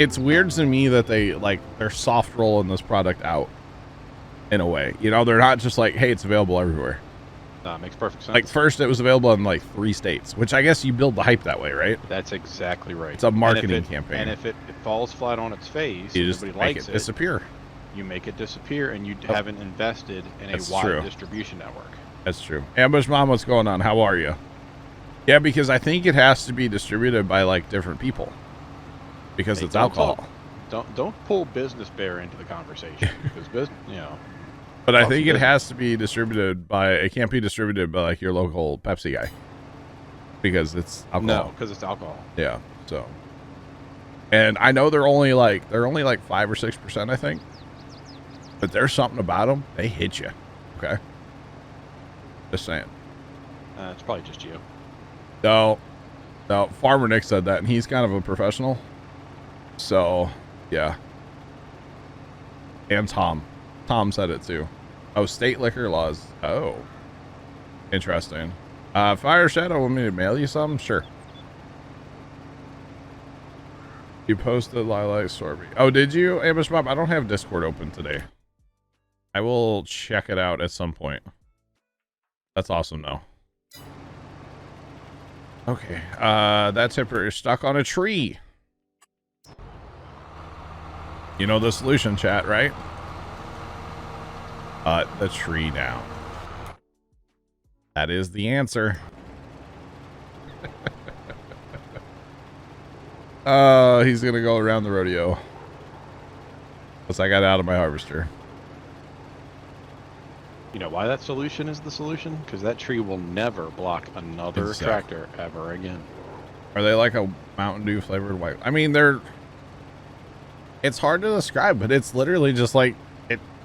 it's weird to me that they're soft rolling this product out in a way. You know, they're not just like, hey, it's available everywhere. No, it makes perfect sense. Like first it was available in like 3 states, which I guess you build the hype that way, right? That's exactly right. It's a marketing campaign. And if it falls flat on its face, you and just nobody make likes it disappear. You make it disappear, and you haven't invested in a wide distribution network. That's true. Ambush Mom, what's going on? How are you? Yeah, because I think it has to be distributed by like different people because it's alcohol. Don't pull Business Bear into the conversation because business, you know. But I think it has to be distributed by. It can't be distributed by like your local Pepsi guy because it's alcohol. No, because it's alcohol. Yeah. So, and I know they're only like 5 or 6%, I think. But there's something about them. They hit you. Okay. Just saying. It's probably just you. No, Farmer Nick said that, and he's kind of a professional. So, yeah. And Tom said it too. Oh, state liquor laws. Oh, interesting. Fire Shadow, want me to mail you some? Sure. You posted Lilac Sorby. Oh, did you, Ambush Bob? I don't have Discord open today. I will check it out at some point. That's awesome, though. Okay, that tipper is stuck on a tree. You know the solution, chat, right? Cut the tree down. That is the answer. He's gonna go around the rodeo. Plus, I got out of my harvester. You know why that solution is the solution? Because that tree will never block another tractor ever again. Are they like a Mountain Dew flavored white? I mean, it's hard to describe, but it's literally just like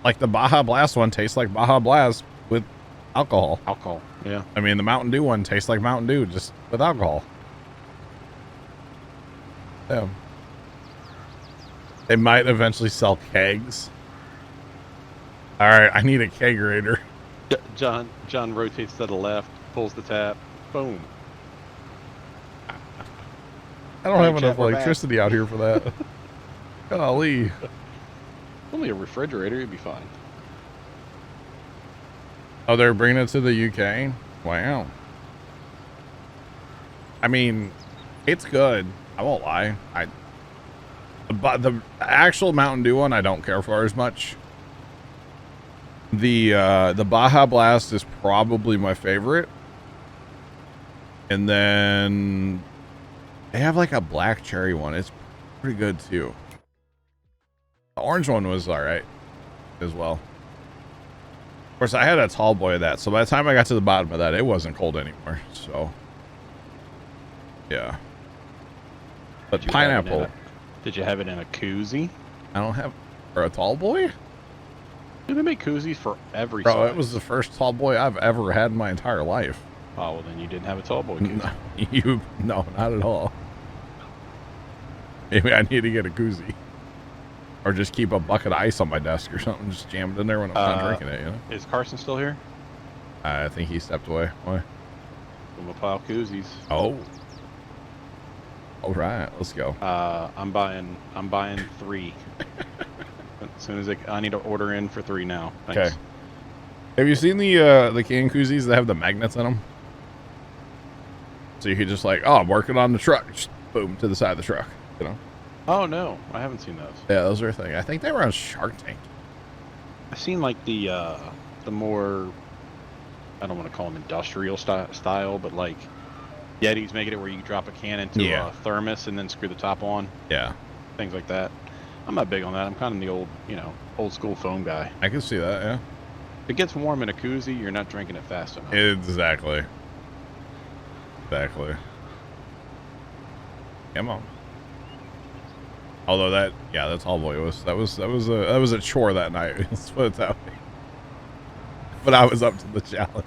like the Baja Blast one tastes like Baja Blast with alcohol. Alcohol, yeah. I mean, the Mountain Dew one tastes like Mountain Dew just with alcohol. Yeah. They might eventually sell kegs. All right, I need a kegerator. John rotates to the left, pulls the tap, boom. I don't have enough electricity out here for that. Golly. Only a refrigerator, you'd be fine. Oh, they're bringing it to the UK? Wow. I mean, it's good. I won't lie. But the actual Mountain Dew one, I don't care for as much. The Baja Blast is probably my favorite. And then they have like a black cherry one. It's pretty good too. The orange one was all right as well. Of course, I had a tall boy of that. So by the time I got to the bottom of that, it wasn't cold anymore. So, yeah. But pineapple. Did you have it in a koozie? I don't have for a tall boy. Dude, they make koozies for every size. size. It was the first tall boy I've ever had in my entire life. Oh, well, then you didn't have a tall boy koozie. No, not at all. Maybe I need to get a koozie. Or just keep a bucket of ice on my desk or something. Just jam it in there when I'm done drinking it, you know? Is Carson still here? I think he stepped away. Why? Puma Plow koozies. Oh. All right, let's go. I'm buying 3. As soon as I need to order in for 3 now. Thanks. Okay. Have you seen the can koozies that have the magnets in them? So you could just like, oh, I'm working on the truck. Just boom, to the side of the truck, you know? Oh, no. I haven't seen those. Yeah, those are a thing. I think they were on Shark Tank. I've seen like the more, I don't want to call them industrial style, but like Yeti's making it where you drop a can into a thermos and then screw the top on. Yeah. Things like that. I'm not big on that. I'm kind of the old school foam guy. I can see that, yeah. If it gets warm in a koozie, you're not drinking it fast enough. Exactly. Come on. Although that tall boy that was a chore that night. Let's put it that way. But I was up to the challenge.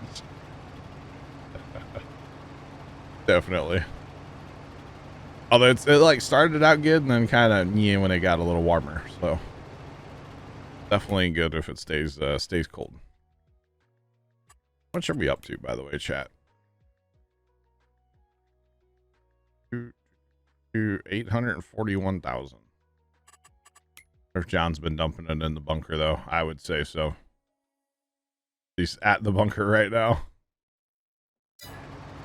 Definitely. Although it like started out good and then kind of when it got a little warmer. So definitely good if it stays cold. What should we up to, by the way, chat? 841,000. If John's been dumping it in the bunker, though, I would say so. He's at the bunker right now.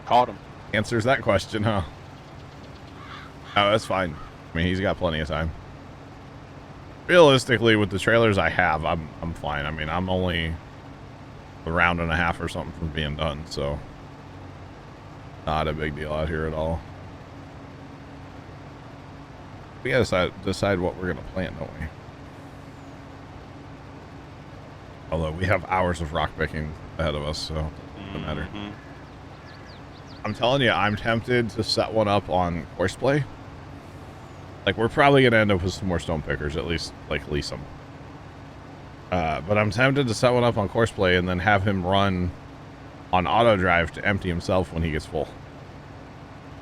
Caught him. Answers that question, huh? Oh, that's fine. I mean, he's got plenty of time. Realistically, with the trailers I have, I'm fine. I mean, I'm only a round and a half or something from being done, so not a big deal out here at all. We gotta decide what we're gonna plant, don't we? Although we have hours of rock picking ahead of us, so it doesn't matter. I'm telling you, I'm tempted to set one up on Horseplay. Like, we're probably gonna end up with some more stone pickers, at least like lease them. But I'm tempted to set one up on Horseplay and then have him run on auto drive to empty himself when he gets full.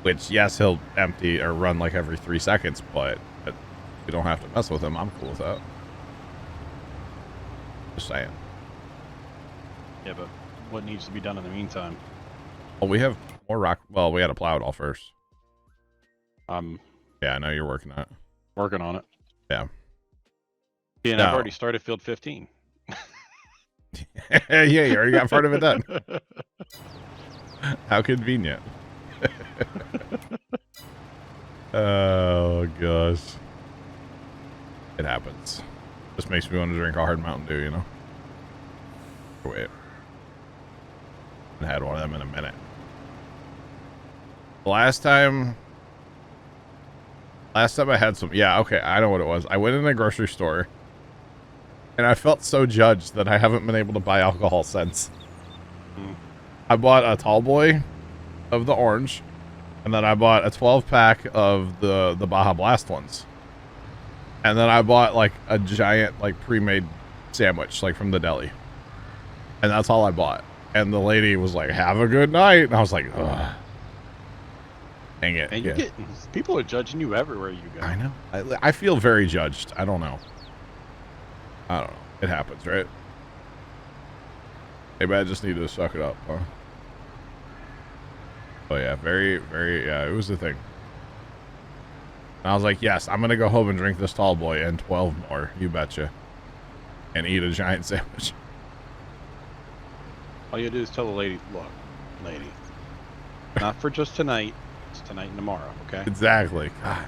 Which, yes, he'll empty or run like every 3 seconds, but you don't have to mess with him. I'm cool with that. Just saying. Yeah, but what needs to be done in the meantime? Well, we have more rock. Well, we had to plow it all first. Yeah, I know you're working on it. Working on it. Yeah. Yeah, and No. I've already started field 15. Yeah, you already got part of it done. How convenient. Oh, gosh. It happens. Just makes me want to drink a hard Mountain Dew, you know? Wait. I haven't had one of them in a minute. Last time I had some. Yeah, okay, I know what it was. I went in a grocery store, and I felt so judged that I haven't been able to buy alcohol since. I bought a tall boy of the orange, and then I bought a 12-pack of the Baja Blast ones. And then I bought, like, a giant, like, pre-made sandwich, like, from the deli. And that's all I bought. And the lady was like, have a good night. And I was like, ugh. Dang it. And you people are judging you everywhere you go. I know. I feel very judged. I don't know. It happens, right? Maybe I just need to suck it up, huh? Oh, yeah. Very, very, yeah, it was the thing. And I was like, yes, I'm going to go home and drink this tall boy and 12 more. You betcha. And eat a giant sandwich. All you do is tell the lady, look, lady, not for just tonight. It's tonight and tomorrow, okay? Exactly. God.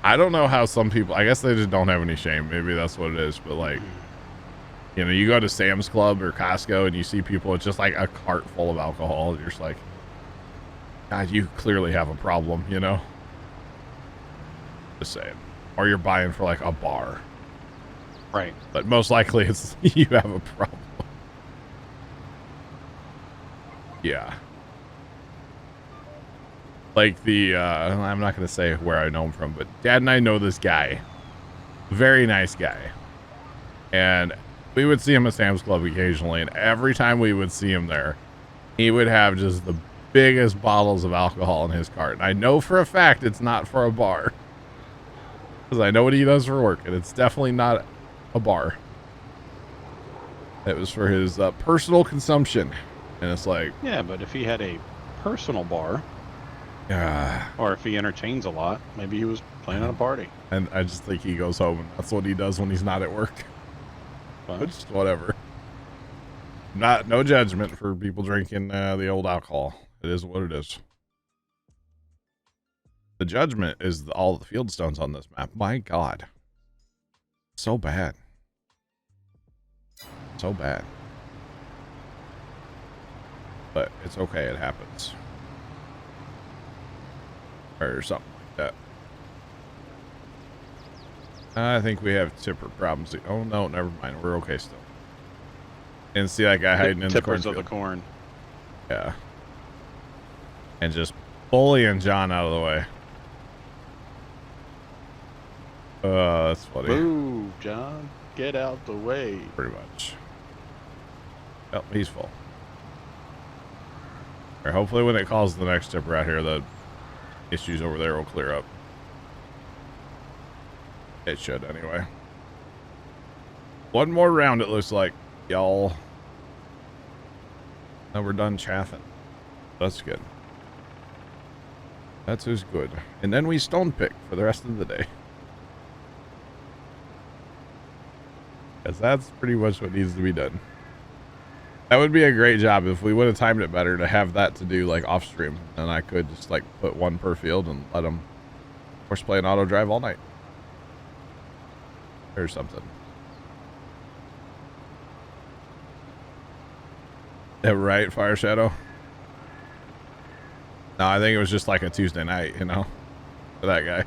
I don't know how some people, I guess they just don't have any shame. Maybe that's what it is. But, like, you know, you go to Sam's Club or Costco and you see people, it's just like a cart full of alcohol. And you're just like, God, you clearly have a problem, you know? Just saying. Or you're buying for, like, a bar. Right. But most likely it's you have a problem. Yeah. Like the, I'm not going to say where I know him from, but Dad and I know this guy. Very nice guy. And we would see him at Sam's Club occasionally, and every time we would see him there, he would have just the biggest bottles of alcohol in his cart. And I know for a fact it's not for a bar. Because I know what he does for work, and it's definitely not a bar. It was for his personal consumption. And it's like... Yeah, but if he had a personal bar... or if he entertains a lot, maybe he was playing at a party. And I just think he goes home, and that's what he does when he's not at work. Well, Just whatever. No judgment for people drinking the old alcohol. It is what it is. The judgment is all the field stones on this map. My God. So bad. So bad. But it's okay, it happens. Or something like that. I think we have tipper problems. Oh, no, never mind. We're okay still. And see that guy hiding in the tippers of cornfield. the corn. Yeah. And just bullying John out of the way. That's funny. Move, John. Get out the way. Pretty much. Yep, he's full. Or hopefully when it calls the next tipper out here, the issues over there will clear up. It should anyway. One more round it looks like, y'all. Now we're done chaffing. That's good. That's as good. And then we stone pick for the rest of the day. Because that's pretty much what needs to be done. That would be a great job if we would have timed it better to have that to do like off stream. And I could just like put one per field and let them horseplay and auto drive all night. Or something. Yeah, right, Fire Shadow? No, I think it was just like a Tuesday night, you know? For that guy.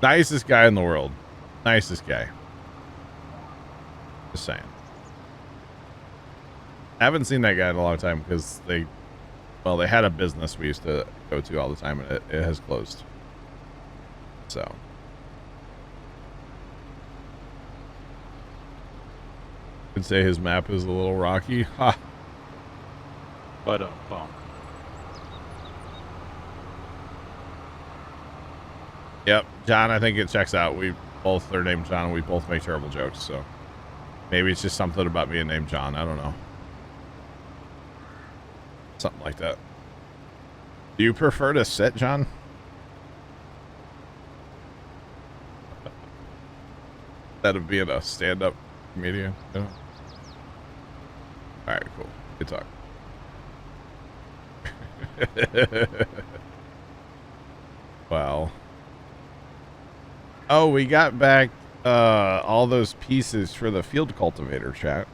Nicest guy in the world. Nicest guy. Just saying. I haven't seen that guy in a long time because they had a business we used to go to all the time and it has closed. So. Could say his map is a little rocky. Ha! But, well. Yep, John, I think it checks out. We both are named John and we both make terrible jokes, so maybe it's just something about being named John. I don't know. Something like that. Do you prefer to sit, John? Instead of being a stand-up comedian? You know? Alright, cool. Good talk. Wow. Oh, we got back all those pieces for the field cultivator, chat.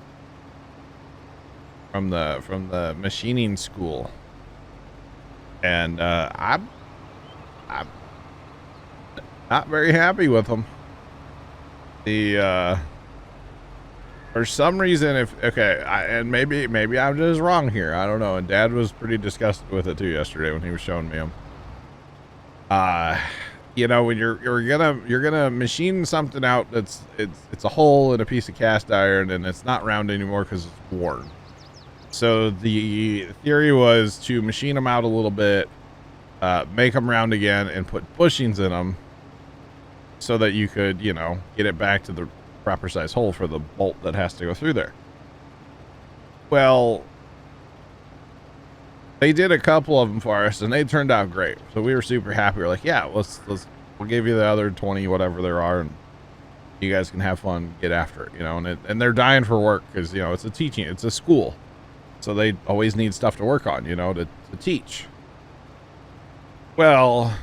From the machining school. And I'm not very happy with them. The for some reason, and maybe I'm just wrong here. I don't know. And Dad was pretty disgusted with it too yesterday when he was showing me them. You know, when you're gonna machine something out that's it's a hole in a piece of cast iron and it's not round anymore because it's worn. So the theory was to machine them out a little bit, make them round again, and put bushings in them so that you could, you know, get it back to the proper size hole for the bolt that has to go through there. Well, they did a couple of them for us and they turned out great. So we were super happy. We're like, yeah, we'll give you the other 20, whatever there are, and you guys can have fun, get after it, you know, and they're dying for work because, you know, it's a school. So they always need stuff to work on, you know, to teach. Well,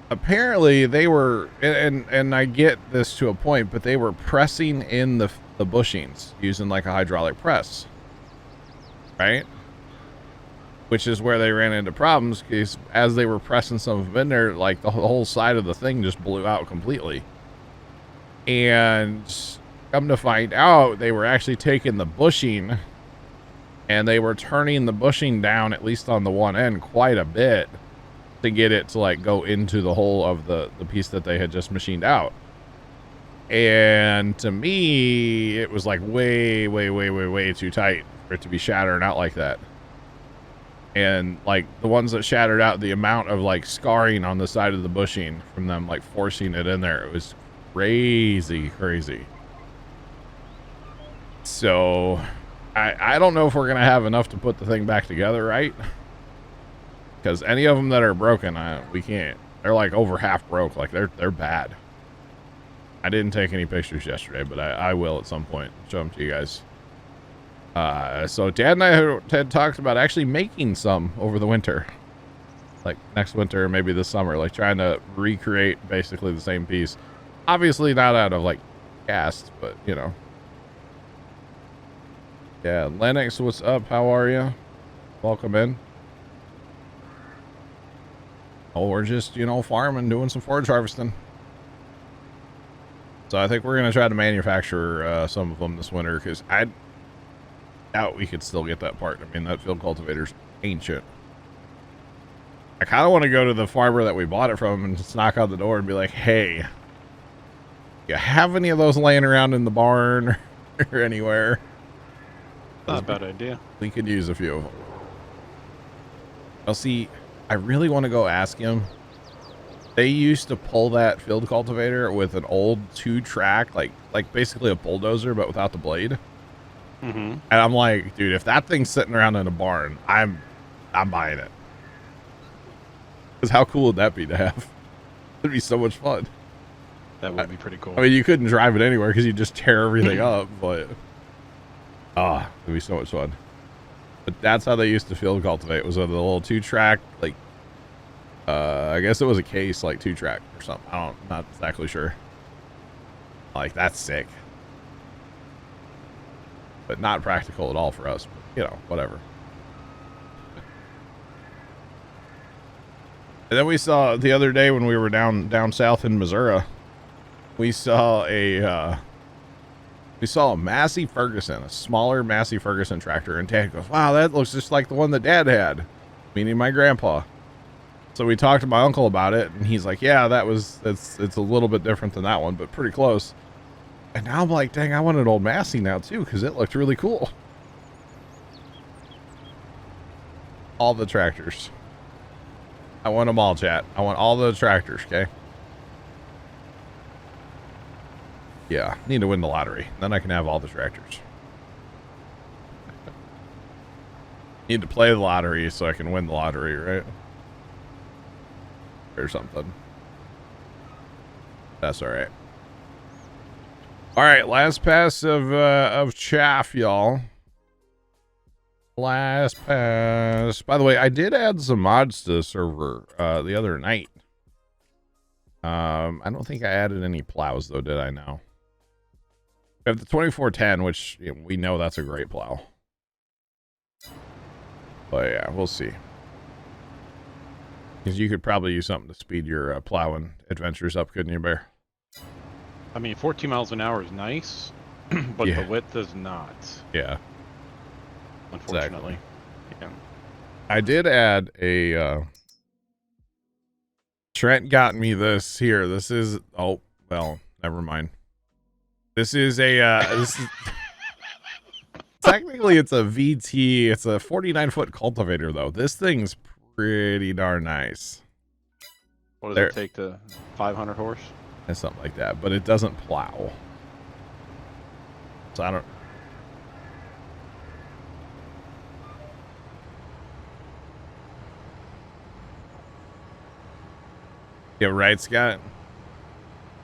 apparently they were, and I get this to a point, but they were pressing in the bushings using like a hydraulic press, right? Which is where they ran into problems because as they were pressing some of them in there, like the whole side of the thing just blew out completely. And come to find out, they were actually taking the bushing and they were turning the bushing down, at least on the one end, quite a bit to get it to like go into the hole of the piece that they had just machined out. And to me, it was like way too tight for it to be shattering out like that. And like the ones that shattered out, the amount of like scarring on the side of the bushing from them like forcing it in there, it was crazy. So I don't know if we're gonna have enough to put the thing back together, right? Because any of them that are broken, we can't. They're like over half broke. Like they're bad. I didn't take any pictures yesterday, but I will at some point show them to you guys. So Dad and I had talked about actually making some over the winter, like next winter, maybe this summer, like trying to recreate basically the same piece. Obviously not out of like cast, but you know. Yeah, Lennox, what's up? How are you? Welcome in. Oh, we're just, you know, farming, doing some forage harvesting. So I think we're going to try to manufacture some of them this winter because I doubt we could still get that part. I mean, that field cultivator's ancient. I kind of want to go to the farmer that we bought it from and just knock on the door and be like, hey, you have any of those laying around in the barn or anywhere? Not a bad idea. We could use a few of them. Well, see, I really want to go ask him. They used to pull that field cultivator with an old 2-track, like basically a bulldozer, but without the blade. Mm-hmm. And I'm like, dude, if that thing's sitting around in a barn, I'm buying it. Because how cool would that be to have? It'd be so much fun. That would be pretty cool. I mean, you couldn't drive it anywhere because you just tear everything up, but it'd be so much fun. But that's how they used to field cultivate. It was a little 2-track, like, I guess it was a case, like 2-track or something. Not exactly sure. Like, that's sick. But not practical at all for us. But, you know, whatever. And then we saw the other day when we were down south in Missouri, we saw a Massey Ferguson, a smaller Massey Ferguson tractor, and Dad goes, "Wow, that looks just like the one that Dad had," meaning my grandpa. So we talked to my uncle about it, and he's like, "Yeah, it's a little bit different than that one, but pretty close." And now I'm like, "Dang, I want an old Massey now too, because it looked really cool." All the tractors. I want them all, chat. I want all the tractors, okay? Yeah, need to win the lottery. Then I can have all the tractors. Need to play the lottery so I can win the lottery, right? Or something. That's all right. All right, last pass of chaff, y'all. Last pass. By the way, I did add some mods to the server the other night. I don't think I added any plows though, did I now? We have the 2410, which we know that's a great plow. But yeah, we'll see. Because you could probably use something to speed your plowing adventures up, couldn't you, Bear? I mean, 14 miles an hour is nice, but the width is not. Yeah. Unfortunately. Exactly. Yeah. I did add a Trent got me this here. This is well, never mind. This is technically it's a VT. It's a 49-foot cultivator though. This thing's pretty darn nice. What does it take to 500 horse? And something like that, but it doesn't plow. So I don't. Yeah, right, Scott.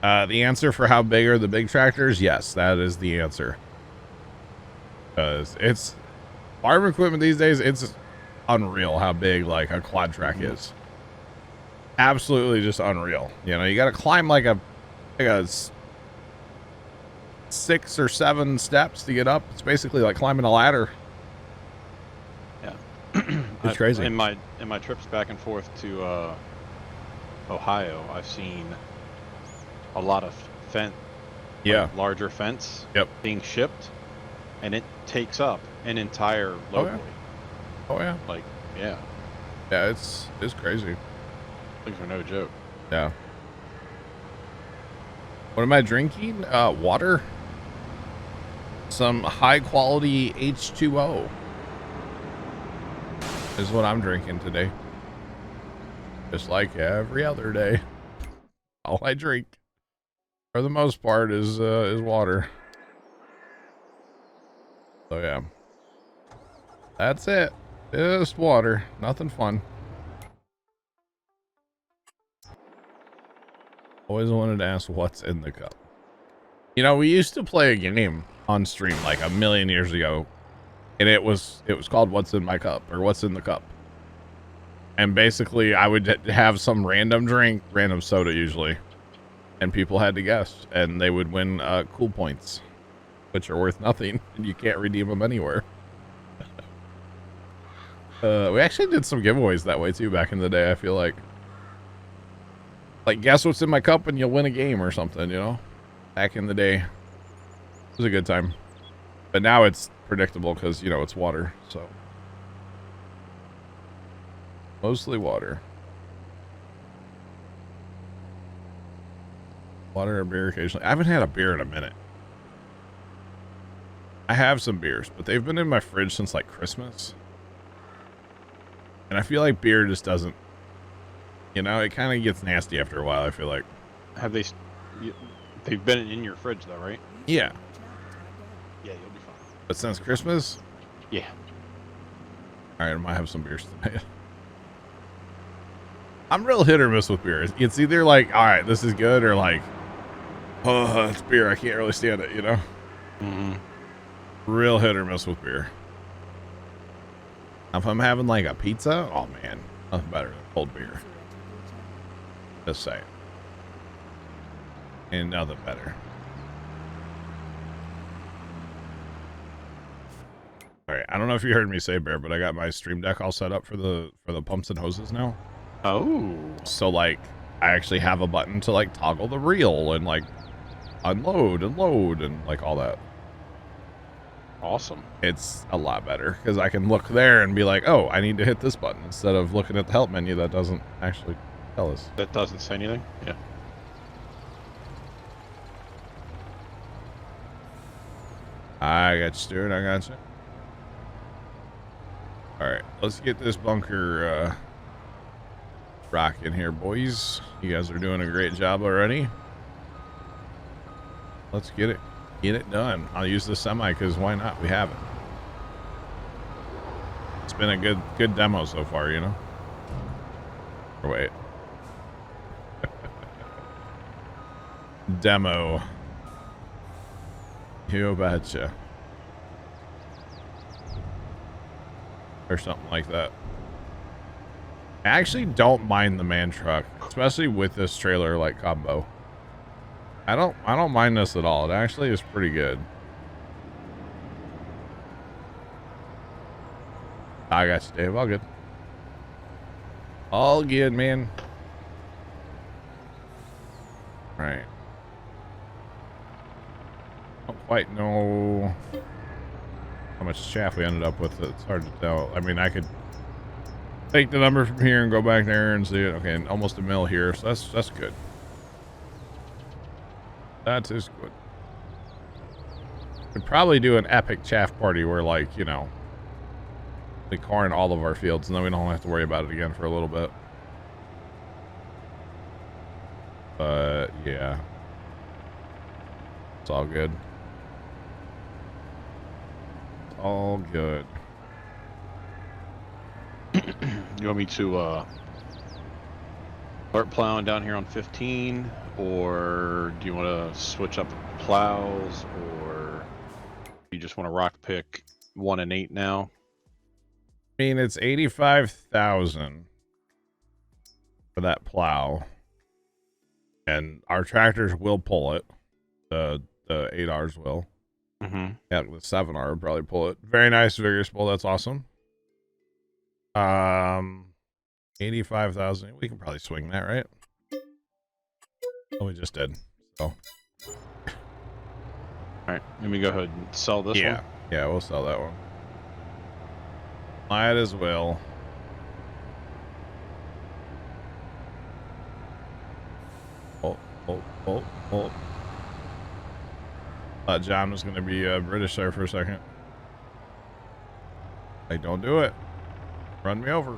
The answer for how big are the big tractors? Yes, that is the answer. Because it's farm equipment these days. It's unreal how big like a quad track is. Absolutely, just unreal. You know, you got to climb like a 6 or 7 steps to get up. It's basically like climbing a ladder. Yeah, it's crazy. In my trips back and forth to Ohio, I've seen a lot of larger fence being shipped, and it takes up an entire loadway. Oh yeah. Like, yeah. Yeah, it's crazy. Things are no joke. Yeah. What am I drinking? Water. Some high quality H2O is what I'm drinking today. Just like every other day. All I drink, for the most part, is water. So yeah. That's it. Just water. Nothing fun. Always wanted to ask what's in the cup. You know, we used to play a game on stream like a million years ago, and it was called What's in My Cup or What's in the Cup. And basically I would have some random drink, random soda usually, and people had to guess, and they would win cool points, which are worth nothing, and you can't redeem them anywhere. We actually did some giveaways that way too back in the day, I feel like guess what's in my cup and you'll win a game or something, you know? Back in the day. It was a good time. But now it's predictable because, you know, it's water, so. Mostly water. Water or beer occasionally. I haven't had a beer in a minute. I have some beers, but they've been in my fridge since like Christmas. And I feel like beer just doesn't, you know, it kind of gets nasty after a while, I feel like. Have they've been in your fridge though, right? Yeah. Yeah, you'll be fine. But since Christmas? Yeah. Alright, I might have some beers tonight. I'm real hit or miss with beer. It's either like, alright, this is good, or like, Oh, it's beer. I can't really stand it, you know? Mm-hmm. Real hit or miss with beer. If I'm having like a pizza, oh man, nothing better than cold beer. Just saying. And nothing better. All right, I don't know if you heard me say, Bear, but I got my stream deck all set up for the pumps and hoses now. Oh. So like, I actually have a button to like toggle the reel and like unload and load and like all that. Awesome. It's a lot better because I can look there and be like, oh, I need to hit this button instead of looking at the help menu that doesn't actually tell us. That doesn't say anything? Yeah. I got you, Stuart. I got you. All right, let's get this bunker rocking here, boys. You guys are doing a great job already. Let's get it done. I'll use the semi because why not? We have it. It's been a good demo so far, you know. Or wait. Demo. You betcha. Or something like that. I actually don't mind the man truck, especially with this trailer like combo. I don't mind this at all. It actually is pretty good. I got you, Dave. All good. All good, man. Right. Don't quite know how much chaff we ended up with. It's hard to tell. I mean, I could take the number from here and go back there and see it. Okay, almost a mil here, so that's good. That is good. Could probably do an epic chaff party where, like, you know, we corn all of our fields, and then we don't have to worry about it again for a little bit. But yeah, it's all good. It's all good. You want me to start plowing down here on 15, or do you want to switch up plows, or you just want to rock pick 1 and 8 now? I mean, it's 85,000 for that plow, and our tractors will pull it. The 8Rs will. Mm-hmm. Yeah, the 7R would probably pull it. Very nice, vigorous pull. That's awesome. 85,000. We can probably swing that, right? Oh, we just did. So. All right, let me go ahead and sell this one. Yeah, we'll sell that one. Might as well. Oh. Thought John was going to be British there for a second. Like, don't do it. Run me over.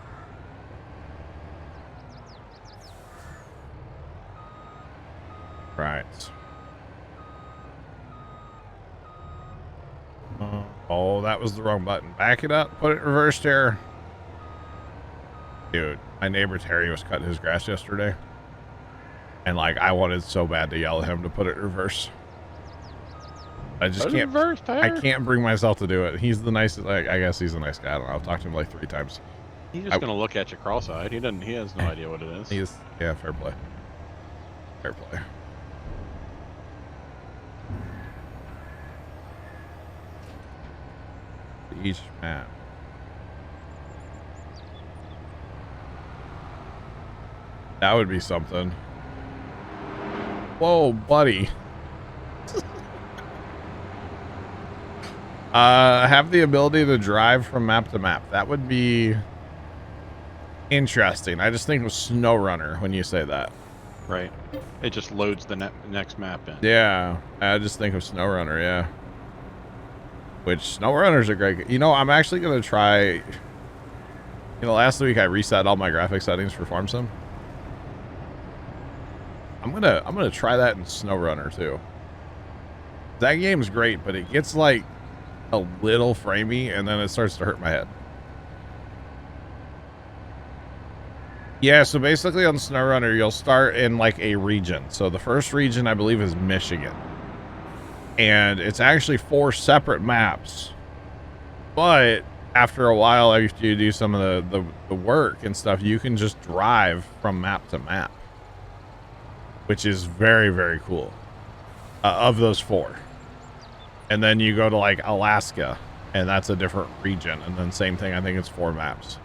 Right. Oh, that was the wrong button. Back it up. Put it in reverse there. Dude, my neighbor Terry was cutting his grass yesterday. And, like, I wanted so bad to yell at him to put it in reverse. I just can't. Reverse, I can't bring myself to do it. He's the nicest. Like, I guess he's a nice guy. I don't know. I've talked to him like 3 times. He's just gonna look at you cross-eyed. He has no idea what it is. Yeah, fair play. Fair play. Each map. That would be something. Whoa, buddy. Have the ability to drive from map to map. That would be interesting. I just think of SnowRunner when you say that. Right. It just loads the next map in. Yeah, I just think of SnowRunner, yeah. Which, SnowRunner's a great... You know, I'm actually going to try... You know, last week I reset all my graphic settings for Farm Sim. I'm gonna try that in SnowRunner, too. That game's great, but it gets, like, a little framey, and then it starts to hurt my head. Yeah, so basically on SnowRunner, you'll start in like a region. So the first region, I believe, is Michigan. And it's actually 4 separate maps. But after a while, after you do some of the work and stuff, you can just drive from map to map. Which is very, very cool. Of those 4. And then you go to like Alaska, and that's a different region. And then same thing, I think it's 4 maps.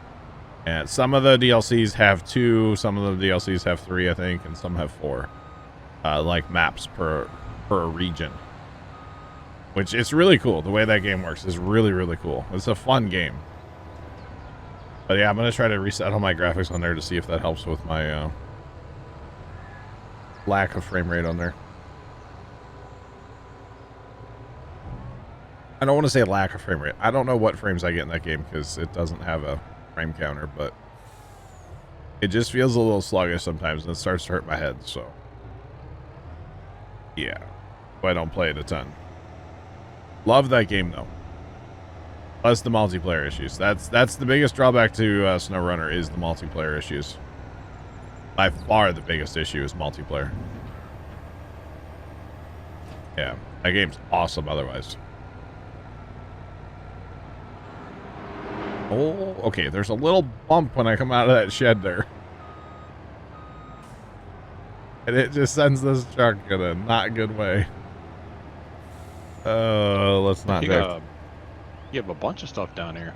And some of the DLCs have 2, some of the DLCs have 3, I think, and some have 4. Like maps per region. Which it's really cool. The way that game works is really, really cool. It's a fun game. But yeah, I'm going to try to reset all my graphics on there to see if that helps with my lack of frame rate on there. I don't want to say lack of frame rate. I don't know what frames I get in that game because it doesn't have a frame counter, but it just feels a little sluggish sometimes and it starts to hurt my head, so yeah. I don't play it a ton. Love that game though. Plus the multiplayer issues. That's the biggest drawback to SnowRunner is the multiplayer issues. By far the biggest issue is multiplayer. Yeah, that game's awesome otherwise. Oh, okay, there's a little bump when I come out of that shed there. And it just sends this truck in a not good way. Let's not go. You have a bunch of stuff down here.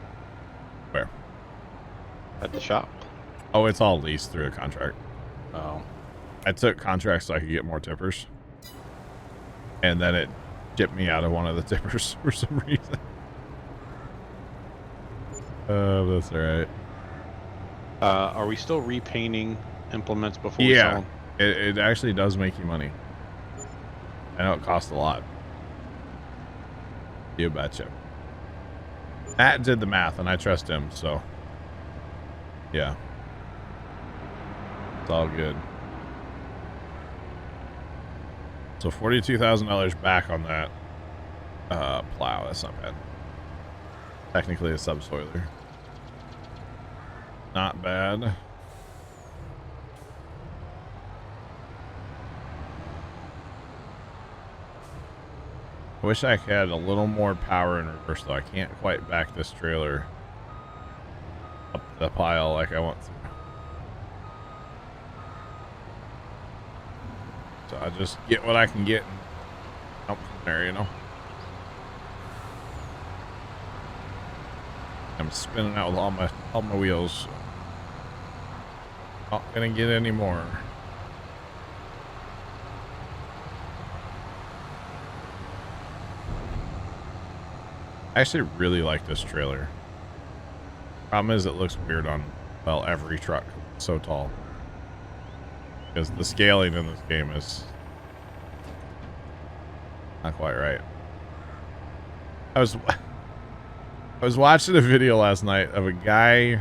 Where? At the shop. Oh, it's all leased through a contract. Oh. I took contracts so I could get more tippers. And then it dipped me out of one of the tippers for some reason. Oh, that's all right. Are we still repainting implements before we yeah, sell them? It actually does make you money. I know it costs a lot. You betcha. Matt did the math, and I trust him, so yeah. It's all good. So $42,000 back on that plow. That's not bad. Technically a subsoiler. Not bad. I wish I had a little more power in reverse, though. I can't quite back this trailer up the pile like I want to. So I just get what I can get and jump from there, you know? I'm spinning out with all my wheels. Not gonna get any more. I actually really like this trailer. Problem is it looks weird on, well, every truck. It's so tall. Because the scaling in this game is not quite right. I was watching a video last night of a guy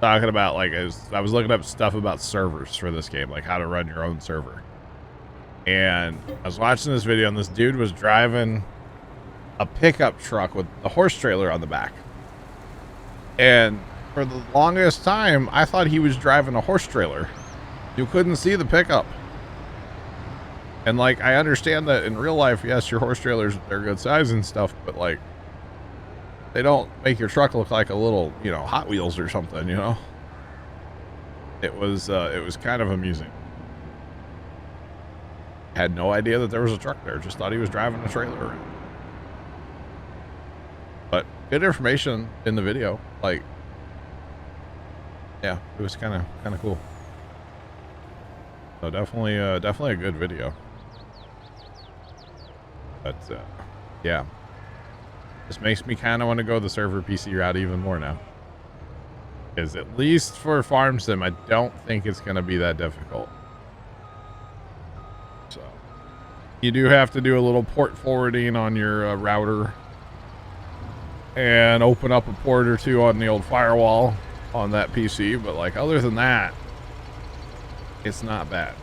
talking about, like, I was looking up stuff about servers for this game, like how to run your own server. And I was watching this video and this dude was driving a pickup truck with a horse trailer on the back. And for the longest time, I thought he was driving a horse trailer. You couldn't see the pickup. And, like, I understand that in real life, yes, your horse trailers, they're good size and stuff, but, like, they don't make your truck look like a little, you know, Hot Wheels or something, you know? It was kind of amusing. Had no idea that there was a truck there. Just thought he was driving a trailer around. But good information in the video. Like, yeah, it was kind of cool. So definitely a good video. But yeah, this makes me kind of want to go the server PC route even more now. Because at least for farm sim, I don't think it's going to be that difficult. So you do have to do a little port forwarding on your router and open up a port or two on the old firewall on that PC. But, like, other than that, it's not bad.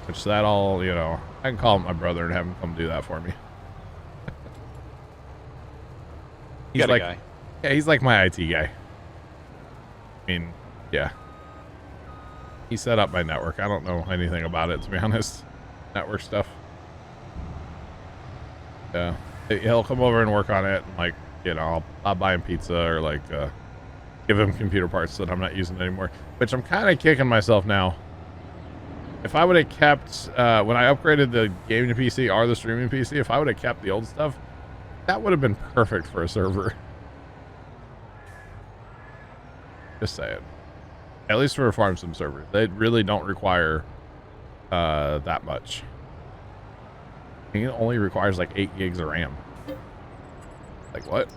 Which that all, you know, I can call my brother and have him come do that for me. He's like, yeah, he's like my IT guy. mean, yeah. He set up my network. I don't know anything about it, to be honest. Network stuff. Yeah. He'll come over and work on it. And, like, you know, I'll buy him pizza or, like, give him computer parts that I'm not using anymore. Which I'm kind of kicking myself now. If I would have kept, when I upgraded the gaming PC or the streaming PC, if I would have kept the old stuff, that would have been perfect for a server. Just saying. At least for a farm sim server. They really don't require that much. I think it only requires like 8 gigs of RAM. Like what?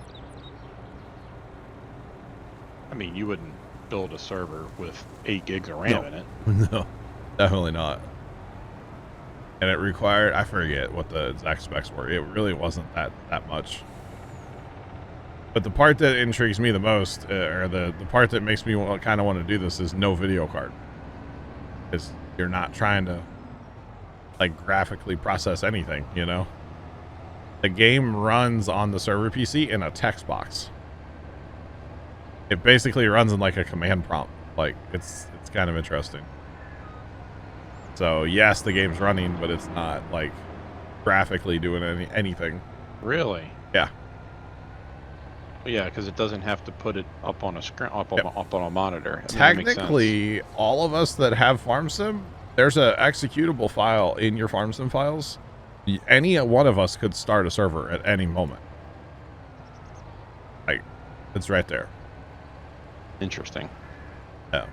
I mean, you wouldn't build a server with 8 gigs of RAM in it. No, definitely not. And it required, I forget what the exact specs were. It really wasn't that much. But the part that intrigues me the most, or the part that makes me kind of want to do this, is no video card. Because you're not trying to, like, graphically process anything, you know? The game runs on the server PC in a text box. It basically runs in, like, a command prompt. Like, it's kind of interesting. So, yes, the game's running, but it's not, like, graphically doing anything. Really? Yeah. Yeah, because it doesn't have to put it up on a screen, up on a monitor. Technically, all of us that have farm sim, there's a executable file in your farm sim files. Any one of us could start a server at any moment. Like, it's right there. Interesting. Yeah.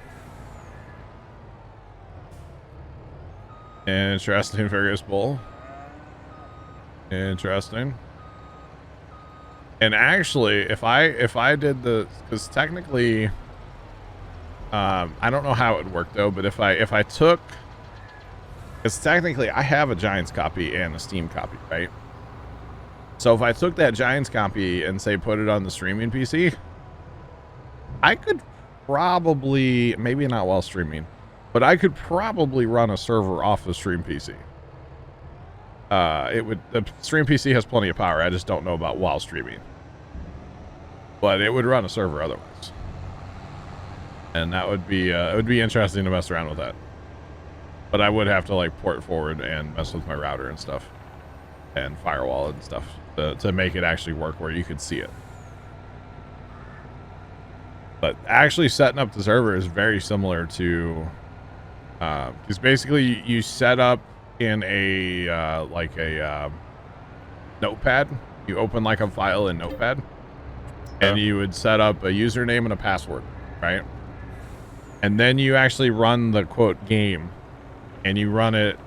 Interesting, Fergus Bull. Interesting. And actually, if I did the, because technically, I don't know how it would work though, but if I took, because technically I have a Giants copy and a Steam copy, right? So if I took that Giants copy and say put it on the streaming PC, I could probably, maybe not while streaming, but I could probably run a server off the stream PC. The stream PC has plenty of power. I just don't know about while streaming. But it would run a server otherwise. And that would be, it would be interesting to mess around with that. But I would have to, like, port forward and mess with my router and stuff. And firewall and stuff to make it actually work where you could see it. But actually setting up the server is very similar to, because basically you set up in a notepad. You open like a file in notepad, and you would set up a username and a password, right? And then you actually run the quote game, and you run it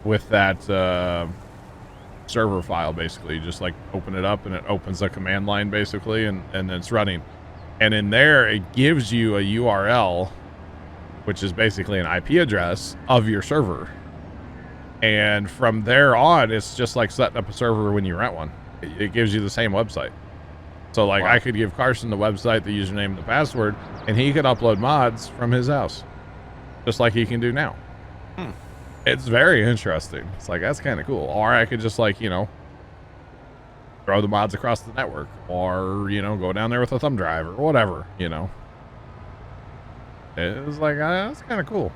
with that server file. Basically, you just like open it up and it opens a command line basically, and it's running. And in there it gives you a URL, which is basically an IP address of your server. And from there on, it's just like setting up a server when you rent one. It gives you the same website. So, like, wow. I could give Carson the website, the username, and the password, and he could upload mods from his house. Just like he can do now. It's very interesting. It's like, that's kind of cool. Or I could just, like, you know, throw the mods across the network. Or, you know, go down there with a thumb drive or whatever, you know. It was like, that's kind of cool.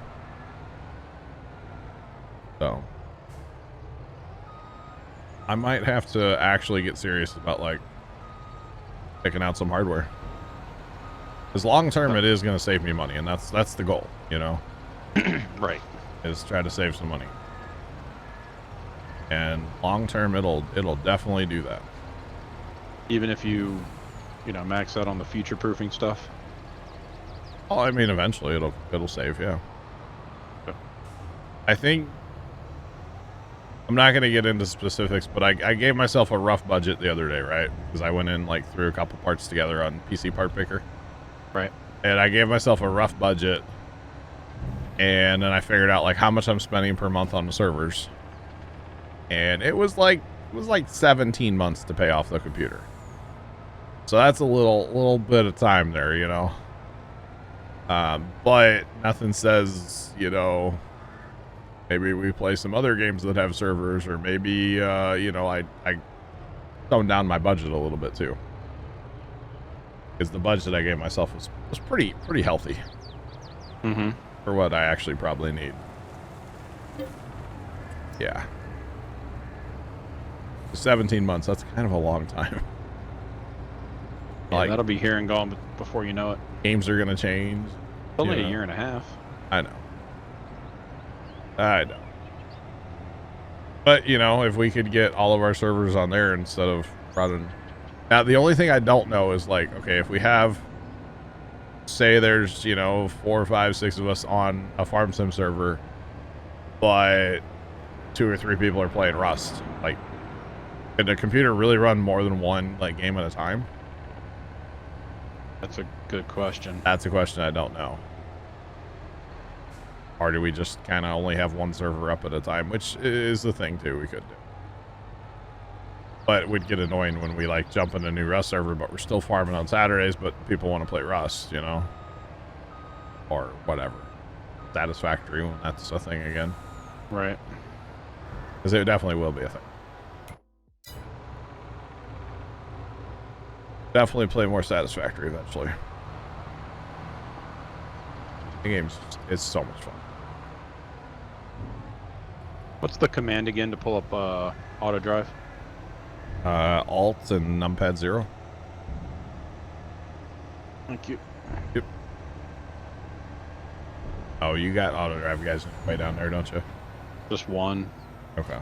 So I might have to actually get serious about, like, picking out some hardware. Because long term, it is going to save me money, and that's the goal, you know. Right. Is try to save some money. And long term, it'll definitely do that. Even if you know, max out on the future proofing stuff. Oh, I mean, eventually it'll save, yeah. I think I'm not going to get into specifics, but I gave myself a rough budget the other day, right? Because I went in, like, threw a couple parts together on PC Part Picker. Right. And I gave myself a rough budget. And then I figured out, like, how much I'm spending per month on the servers. And it was like 17 months to pay off the computer. So that's a little bit of time there, you know. But nothing says, you know, maybe we play some other games that have servers, or maybe, you know, I toned down my budget a little bit too. Because the budget I gave myself was pretty healthy. Mm-hmm. For what I actually probably need. Yeah. 17 months, that's kind of a long time. Yeah, Like, that'll be here and gone before you know it. games are going to change. It's only a year and a half. I know. I know. But, you know, if we could get all of our servers on there instead of running... Now, the only thing I don't know is, like, okay, if we have... Say there's, you know, 4, 5, 6 of us on a farm sim server, but 2 or 3 people are playing Rust. Like, could the computer really run more than one, like, game at a time? That's a good question. That's a question I don't know. Or do we just kind of only have one server up at a time, which is the thing, too, we could do. But it would get annoying when we, like, jump in a new Rust server, but we're still farming on Saturdays, but people want to play Rust, you know? Or whatever. Satisfactory when that's a thing again. Right. Because it definitely will be a thing. Definitely play more Satisfactory eventually. The game's it's so much fun. What's the command again to pull up auto drive? Alt and numpad 0. Thank you. Yep. Oh, you got auto drive guys way down there, don't you? Just one. Okay.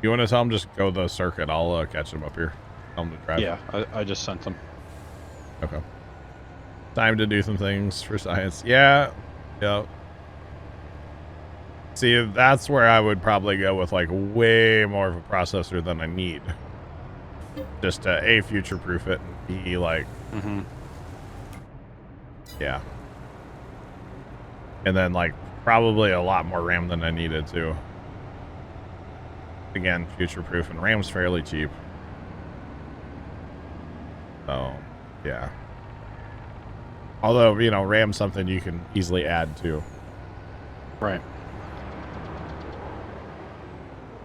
You want to tell them just go the circuit? I'll catch them up here. Tell them to drive. Yeah, I just sent them. Okay. Time to do some things for science. Yeah. Yep. See, that's where I would probably go with, like, way more of a processor than I need. Just to, A, future-proof it, and B, like... Mm-hmm. Yeah. And then, like, probably a lot more RAM than I needed to. Again, future-proof, and RAM's fairly cheap. So, yeah. Although, you know, RAM's something you can easily add to. Right.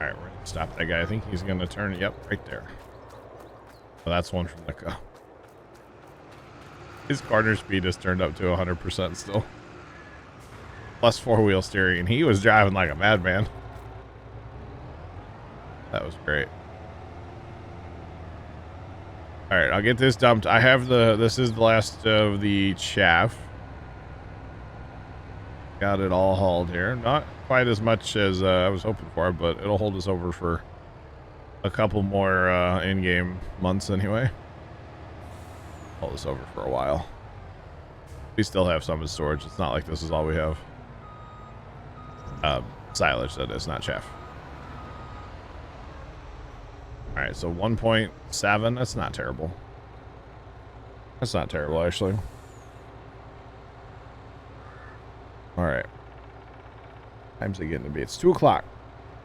Alright, we're gonna stop that guy. I think he's gonna turn. Yep, right there. Well, that's one from the go. His corner speed is turned up to 100% still. Plus 4-wheel steering, and he was driving like a madman. That was great. Alright, I'll get this dumped. I have this is the last of the chaff. Got it all hauled here. Not quite as much as I was hoping for, but it'll hold us over for a couple more in-game months anyway. Hold us over for a while. We still have some in storage. It's not like this is all we have. Silage, that is, not chaff. Alright, so 1.7. That's not terrible. That's not terrible, actually. Alright. Time's it getting to be? It's 2 o'clock.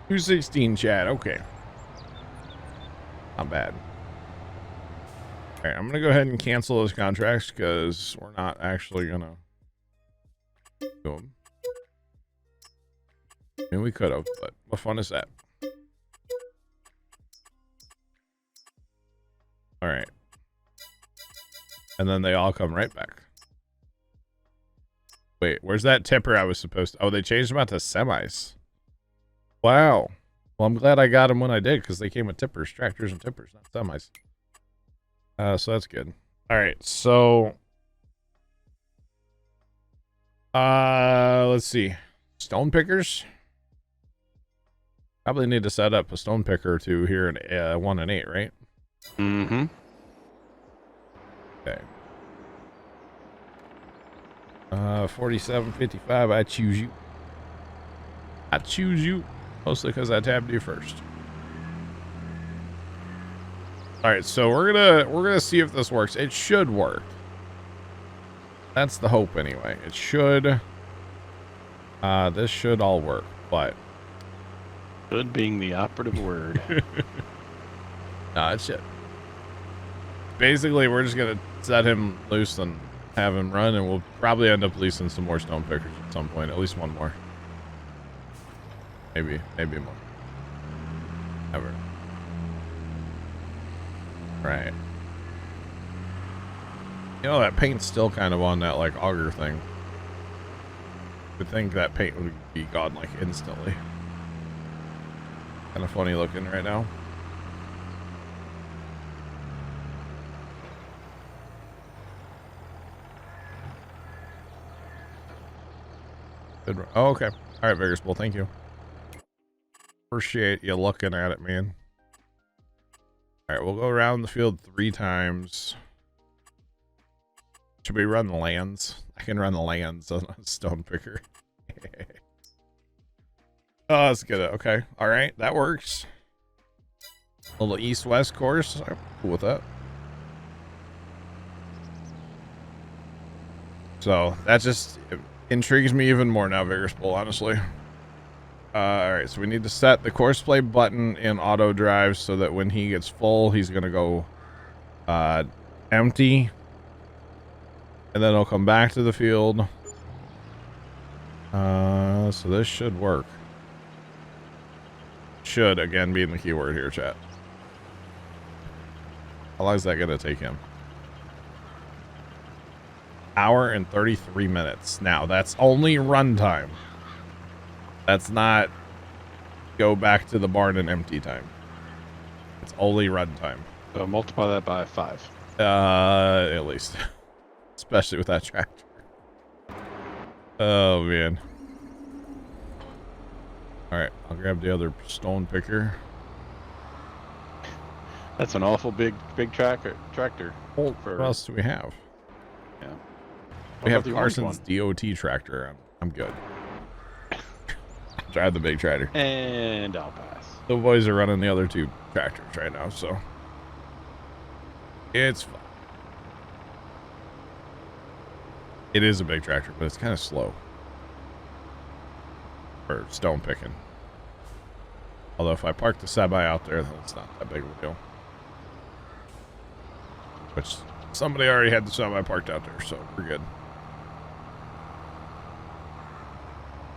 2:16, chat. Okay. Not bad. Alright, I'm going to go ahead and cancel those contracts because we're not actually going to do them. I mean, we could have, but what fun is that? Alright. And then they all come right back. Wait, where's that tipper I was supposed to... Oh, they changed them out to semis. Wow. Well, I'm glad I got them when I did, because they came with tippers, tractors, and tippers, not semis. So that's good. Alright, so... let's see. Stone pickers? Probably need to set up a stone picker or two here in 1 and 8, right? Mm-hmm. Okay. 47.55. I choose you. I choose you. Mostly because I tabbed you first. Alright, so we're gonna see if this works. It should work. That's the hope anyway. It should. This should all work, but Should being the operative word. no, it should. Basically, we're just gonna set him loose and have him run, and we'll probably end up leasing some more stone pickers at some point. At least one more. Maybe more. Ever. Right. You know, that paint's still kind of on that, like, auger thing. I think that paint would be gone, like, instantly. Kind of funny looking right now. Oh, okay. All right, Vigorous. Thank you. Appreciate you looking at it, man. All right, we'll go around the field 3 times. Should we run the lands? I can run the lands on a stone picker. Oh, let's get it. Okay. All right, that works. A little east-west course. I'm cool with that. So that just intrigues me even more now, Vigorous Bull, honestly. All right, so we need to set the course play button in auto drive so that when he gets full, he's going to go empty. And then he'll come back to the field. So this should work. Should, again, being the keyword here, chat. How long is that going to take him? Hour and 33 minutes. Now, that's only runtime. That's not go back to the barn and empty time. It's only runtime. So multiply that by 5. At least. Especially with that tractor. Oh, man. Alright, I'll grab the other stone picker. That's an awful big tractor. Well, what else do we have? Yeah. We have Carson's DOT tractor. I'm good. Drive the big tractor. And I'll pass. The boys are running the other 2 tractors right now, so it's fun. It is a big tractor, but it's kind of slow for stone picking. Although if I park the semi out there, then it's not that big of a deal. Which somebody already had the semi parked out there, so we're good.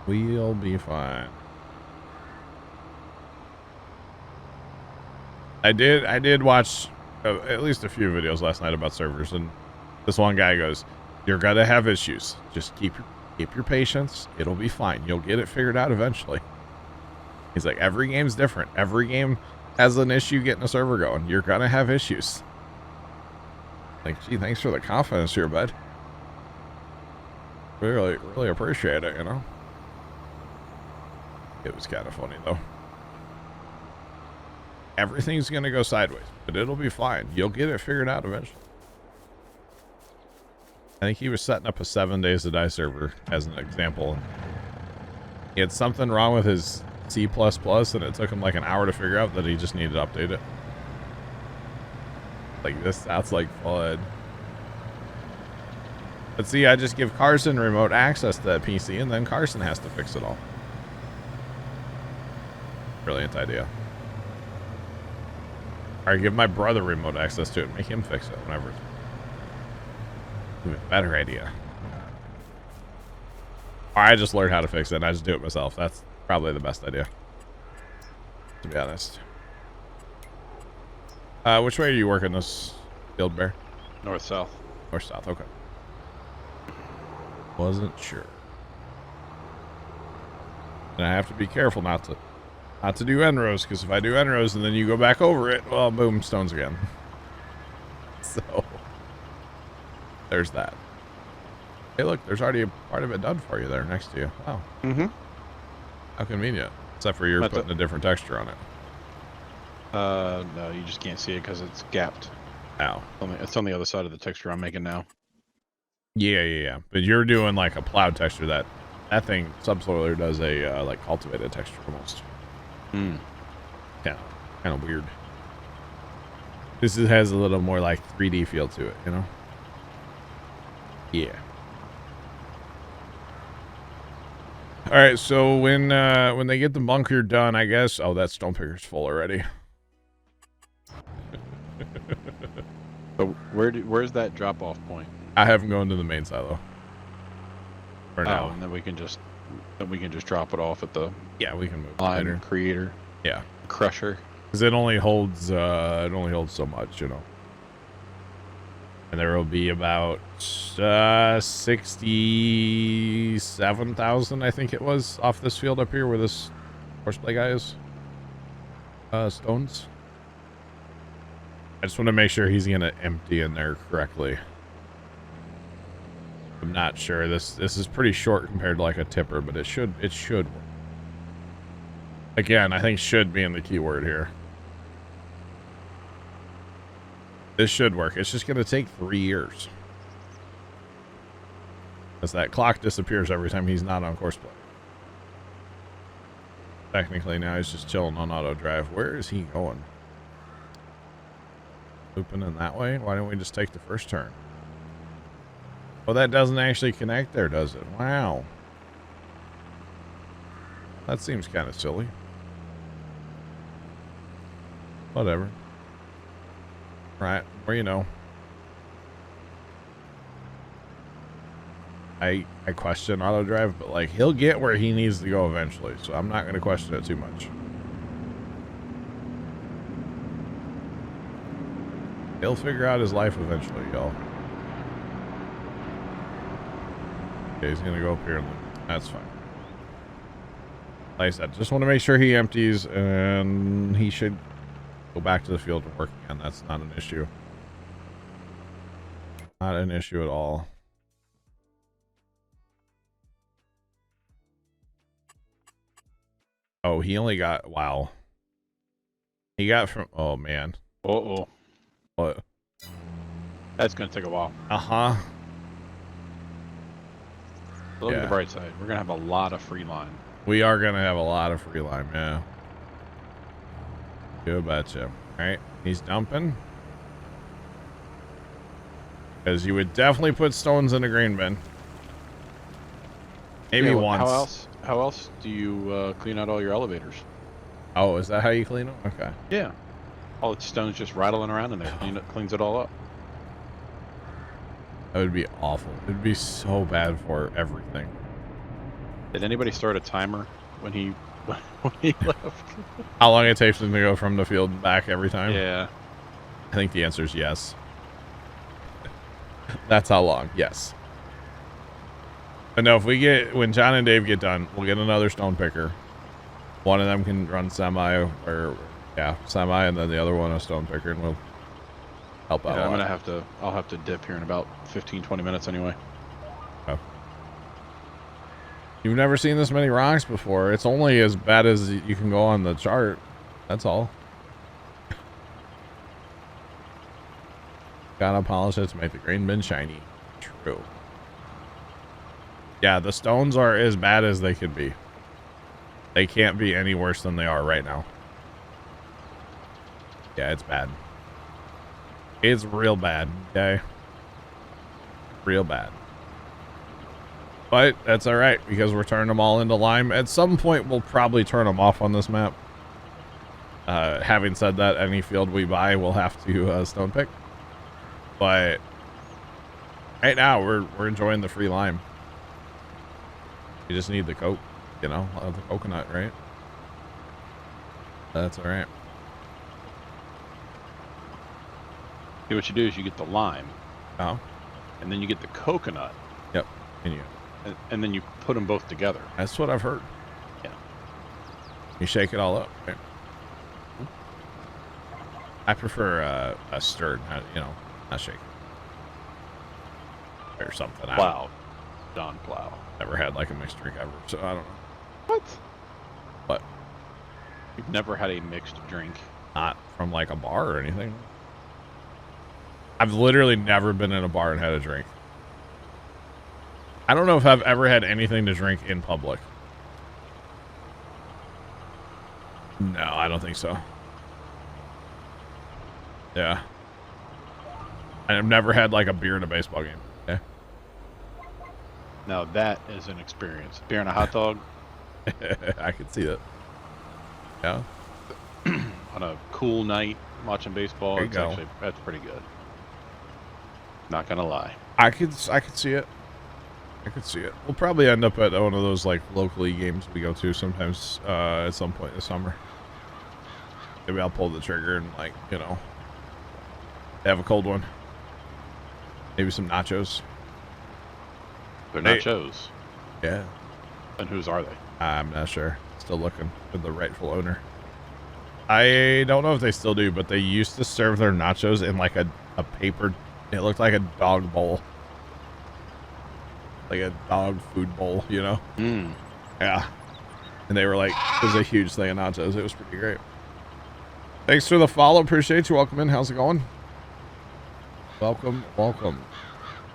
We'll be fine. I did watch at least a few videos last night about servers, and this one guy goes, "You're gonna have issues. Just keep your patience. It'll be fine. You'll get it figured out eventually." He's like, every game's different. Every game has an issue getting a server going. You're gonna have issues. Like, gee, thanks for the confidence here, bud. Really appreciate it, you know? It was kind of funny, though. Everything's going to go sideways, but it'll be fine. You'll get it figured out eventually. I think he was setting up a 7 days to die server as an example. He had something wrong with his C++, and it took him like an hour to figure out that he just needed to update it. Like, this sounds like fun. But see, I just give Carson remote access to that PC, and then Carson has to fix it all. Brilliant idea. Alright, give my brother remote access to it. Make him fix it whenever. Even better idea. Or I just learned how to fix it, and I just do it myself. That's probably the best idea, to be honest. Which way are you working this field, Bear? North-south. North-south, okay. Wasn't sure. And I have to be careful not to do end rows, because if I do end rows and then you go back over it, well, boom, stones again. So there's that. Hey, look, there's already a part of it done for you there next to you. Wow. Mm-hmm. How convenient. Except for you're putting a different texture on it. No, you just can't see it because it's gapped. Ow. It's on the other side of the texture I'm making now. Yeah. But you're doing like a plowed texture. That thing, Subsoiler, does a like cultivated texture almost. Hmm. Yeah, kind of weird. This has a little more like 3D feel to it, you know? Yeah. All right, so when they get the bunker done, I guess. Oh, that stone picker's full already. So where's that drop off point? I haven't gone to the main silo. For now. And then we can just drop it off at the we can move line later. creator. Yeah. Crusher. Because it only holds so much, you know. And there will be about 67,000, I think it was, off this field up here where this horseplay guy is. Stones. I just want to make sure he's going to empty in there correctly. I'm not sure. This is pretty short compared to like a tipper, but it should work. Again, I think should being the key word here. This should work. It's just going to take 3 years. Because that clock disappears every time he's not on course play. Technically, now he's just chilling on auto drive. Where is he going? Looping in that way? Why don't we just take the first turn? Oh, that doesn't actually connect there, does it? Wow. That seems kind of silly. Whatever. Right, well, you know. I question auto drive, but like he'll get where he needs to go eventually, so I'm not going to question it too much. He'll figure out his life eventually, y'all. Okay, he's going to go up here and that's fine. Like I said, just want to make sure he empties, and he should go back to the field and work again. That's not an issue. Not an issue at all. Oh, he only got, wow. He got from, oh man. Uh-oh. What? That's going to take a while. Uh-huh. Look at the bright side. We're going to have a lot of free line. We are going to have a lot of free line, yeah. You betcha. All right, he's dumping. Because you would definitely put stones in a grain bin. Maybe once. How else do you clean out all your elevators? Oh, is that how you clean them? Okay. Yeah. All the stones just rattling around in there. Cleans it all up. That would be awful. It would be so bad for everything. Did anybody start a timer when he left? How long it takes him to go from the field and back every time? Yeah. I think the answer is yes. That's how long. Yes. But no, if we get, when John and Dave get done, we'll get another stone picker. One of them can run semi, or yeah, semi, and then the other one a stone picker, and we'll help out. Yeah, I'll have to dip here in about 15-20 minutes anyway. Oh. You've never seen this many rocks before. It's only as bad as you can go on the chart. That's all. Gotta polish it to make the grain bin shiny. True. Yeah, the stones are as bad as they could be. They can't be any worse than they are right now. Yeah, it's bad. It's real bad, okay? Real bad. But that's all right, because we're turning them all into lime. At some point, we'll probably turn them off on this map. Having said that, any field we buy, we'll have to stone pick. But right now, we're enjoying the free lime. You just need the coke, you know, the coconut, right? That's all right. See, what you do is you get the lime. Oh. And then you get the coconut. Yep. And then you put them both together. That's what I've heard. Yeah. You shake it all up, right? I prefer a stirred, you know, not shaken. Or something. Plow. Don Plow. Never had like a mixed drink ever, so I don't know. What? What? You've never had a mixed drink? Not from like a bar or anything. I've literally never been in a bar and had a drink. I don't know if I've ever had anything to drink in public. No, I don't think so. Yeah. I've never had like a beer in a baseball game. Yeah. Now that is an experience. Beer and a hot dog. I can see that. Yeah. On a cool night watching baseball, that's pretty good. Not gonna lie. I could see it. I could see it. We'll probably end up at one of those like local league games we go to sometimes at some point this summer. Maybe I'll pull the trigger and like, you know, have a cold one. Maybe some nachos. They're nachos. Yeah. And whose are they? I'm not sure. Still looking for the rightful owner. I don't know if they still do, but they used to serve their nachos in like a paper. It looked like a dog bowl. Like a dog food bowl, you know? Mm. Yeah. And they were like, it was a huge thing of nachos. It was pretty great. Thanks for the follow. Appreciate you. Welcome in. How's it going? Welcome.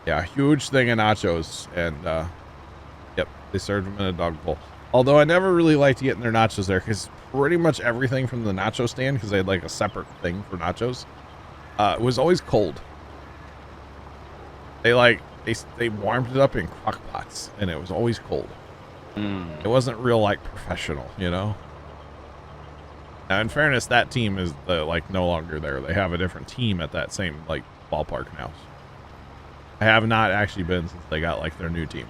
Yeah, huge thing of nachos. And, yep, they served them in a dog bowl. Although I never really liked getting their nachos there because pretty much everything from the nacho stand, because they had like a separate thing for nachos, was always cold. They warmed it up in crock pots and it was always cold. It wasn't real like professional, you know? Now, in fairness, that team is no longer there. They have a different team at that same like ballpark now. I have not actually been since they got like their new team.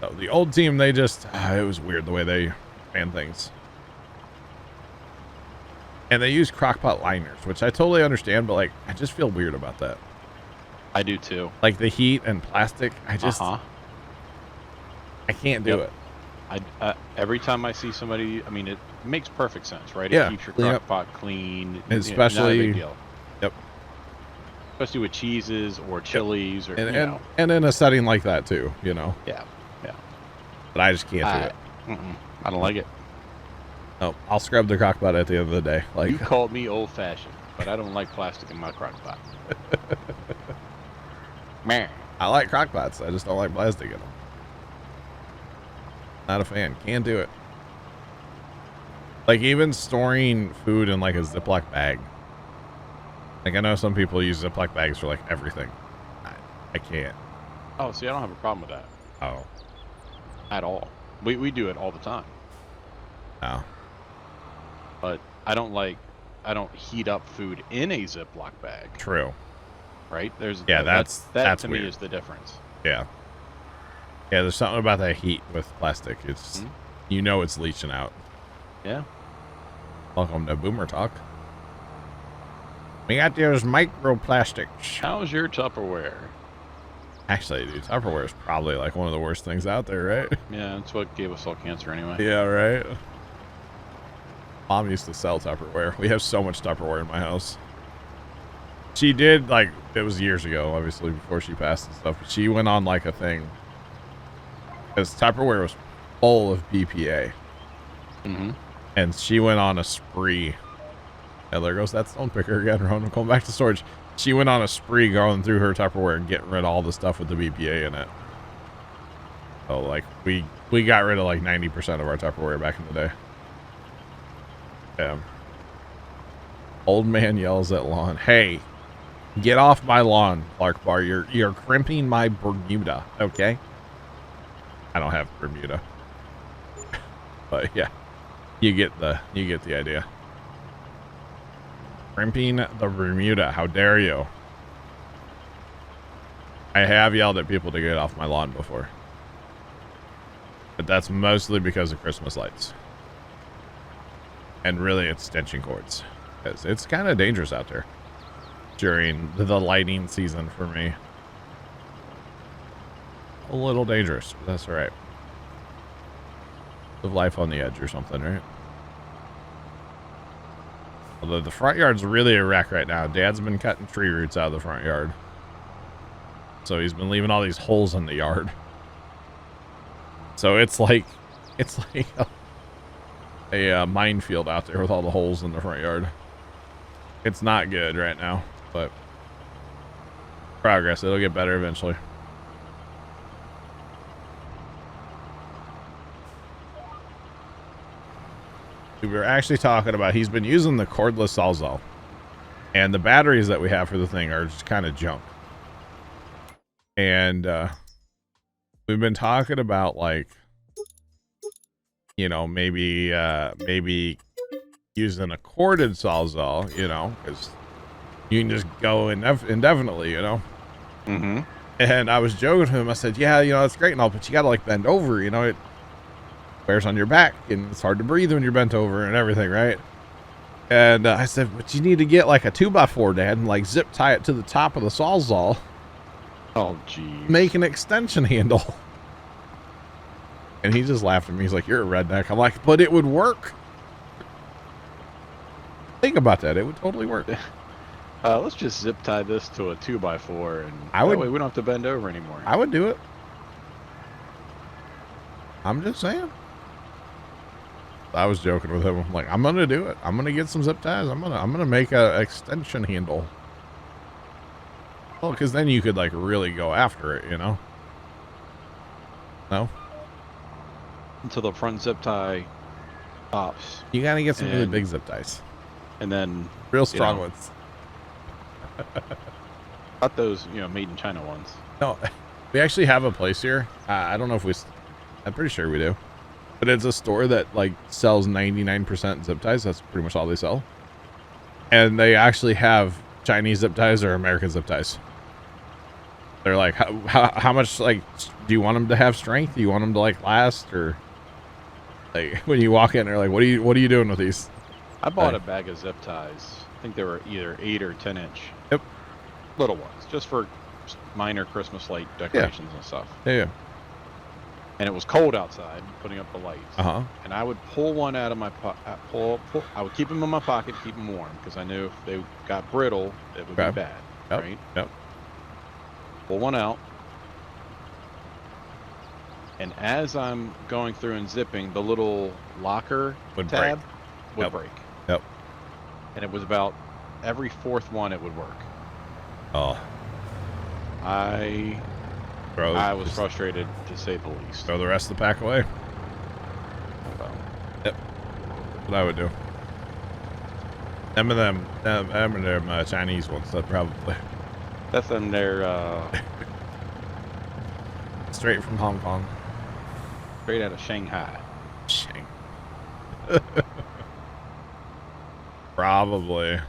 So the old team, they just, it was weird the way they ran things. And they use crockpot liners, which I totally understand, but like, I just feel weird about that. I do too. Like the heat and plastic, I just, I can't do it. Every time I see somebody, I mean, it makes perfect sense, right? Yeah. It keeps your crockpot clean. Especially, not a big deal. Yep. Especially with cheeses or chilies or, and in a setting like that too, you know? Yeah. But I just can't do it. I don't like it. No, I'll scrub the crockpot at the end of the day. Like, you called me old-fashioned, but I don't like plastic in my crockpot. Man. I like crockpots. I just don't like plastic in them. Not a fan. Can't do it. Like, even storing food in like a Ziploc bag. Like, I know some people use Ziploc bags for like everything. I can't. Oh, see, I don't have a problem with that. Oh. At all. We do it all the time. No. But I don't heat up food in a Ziploc bag. True. Right? That to weird. me is the difference. Yeah. Yeah, there's something about that heat with plastic. It's you know it's leaching out. Yeah. Welcome to Boomer Talk. We got those microplastics. How's your Tupperware? Actually, dude, Tupperware is probably like one of the worst things out there, right? Yeah, that's what gave us all cancer anyway. Yeah, right? Mom used to sell Tupperware. We have so much Tupperware in my house. She did, like, it was years ago, obviously, before she passed and stuff, but she went on, like, a thing. Because Tupperware was full of BPA. And she went on a spree. And there goes that stone picker again, Ron. Going back to storage. She went on a spree going through her Tupperware and getting rid of all the stuff with the BPA in it. So, like, we got rid of, like, 90% of our Tupperware back in the day. Yeah. Old man yells at lawn. Hey, get off my lawn, Clark Bar. You're crimping my Bermuda, okay? I don't have Bermuda. But, yeah. You get the idea. Crimping the Bermuda. How dare you? I have yelled at people to get off my lawn before. But that's mostly because of Christmas lights. And really extension cords. Because it's kind of dangerous out there. During the lighting season for me. A little dangerous, but that's alright. Live life on the edge or something, right? Although the front yard's really a wreck right now. Dad's been cutting tree roots out of the front yard. So he's been leaving all these holes in the yard. So it's like a minefield out there with all the holes in the front yard. It's not good right now, but progress. It'll get better eventually. We were actually talking about, he's been using the cordless Sawzall, and the batteries that we have for the thing are just kind of junk. And we've been talking about, like, you know, maybe using a corded Sawzall, you know, because you can just go indefinitely, you know. And I was joking to him. I said, yeah, you know, it's great and all, but you gotta like bend over, you know, it wears on your back and it's hard to breathe when you're bent over and everything, right? And I said, but you need to get like a 2x4, Dad, and like zip tie it to the top of the Sawzall. Oh, geez. Make an extension handle. And he just laughed at me. He's like, you're a redneck. I'm like, but it would work. Think about that. It would totally work. Let's just zip tie this to a 2x4, and that way we don't have to bend over anymore. I would do it. I'm just saying. I was joking with him. I'm like, I'm gonna do it. I'm gonna get some zip ties. I'm gonna make a extension handle. Well, because then you could like really go after it, you know. No. Until the front zip tie pops. You gotta get some really big zip ties. And then real strong ones. Not those, made in China ones. No, we actually have a place here. I don't know if I'm pretty sure we do. But it's a store that like sells 99% zip ties. That's pretty much all they sell. And they actually have Chinese zip ties or American zip ties. They're like, how much, like, do you want them to have strength? Do you want them to like last? Or like when you walk in, they're like, what are you doing with these? I bought a bag of zip ties. I think they were either 8 or 10 inch. Yep. Little ones, just for minor Christmas light decorations and stuff. Yeah. And it was cold outside, putting up the lights. And I would pull one out of my I would keep them in my pocket, keep them warm, because I knew if they got brittle, it would be bad. Right? Yep. Pull one out. And as I'm going through and zipping, the little locker tab would break. Yep. And it was about every fourth one it would work. Oh. I was frustrated, to say the least. Throw the rest of the pack away. Yep. That's what I would do. Them Chinese ones, that probably. That's them there, straight from Hong Kong. Straight out of Shanghai. Probably.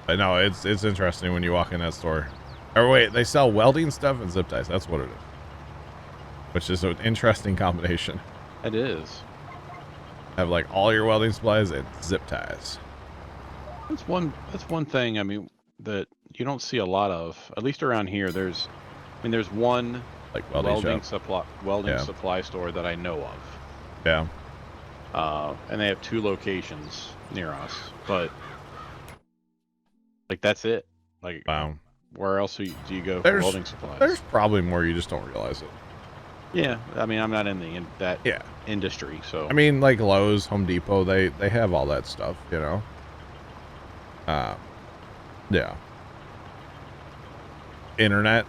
But no, it's interesting when you walk in that store. Or wait, they sell welding stuff and zip ties. That's what it is. Which is an interesting combination. It is. Have like all your welding supplies and zip ties. That's one thing, I mean, that you don't see a lot of, at least around here. There's one like welding supply store that I know of. Yeah. And they have 2 locations near us, but like that's it. Like, wow. Where else do you go for welding supplies? There's probably more, you just don't realize it. Yeah, I mean, I'm not in that industry, so. I mean, like Lowe's, Home Depot, they have all that stuff, you know. Yeah. Internet.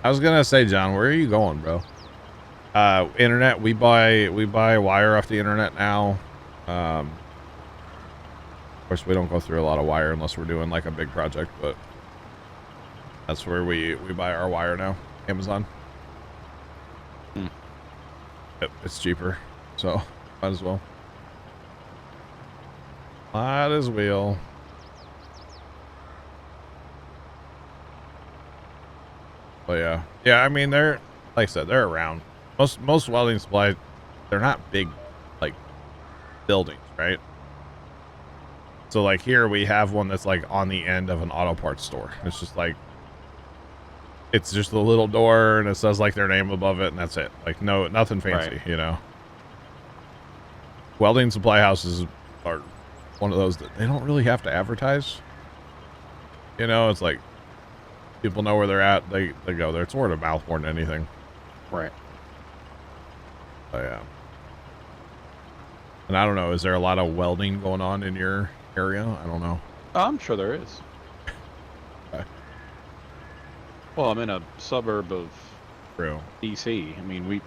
I was gonna say, John, where are you going, bro? Internet. We buy wire off the internet now. Of course, we don't go through a lot of wire unless we're doing like a big project, but that's where we buy our wire now. Amazon. Yep, it's cheaper, so might as well. Might as well. But yeah. I mean, they're, like I said, they're around. Most welding supplies, they're not big, like, buildings, right? So like here we have one that's like on the end of an auto parts store. It's just like, it's just a little door and it says like their name above it and that's it. Like nothing fancy, you know. Welding supply houses are one of those that they don't really have to advertise. You know, it's like people know where they're at. They go there. It's word of mouth more than anything. Right. Oh yeah. And I don't know, is there a lot of welding going on in your area? I don't know. I'm sure there is. Okay. Well, I'm in a suburb of True. DC. I mean,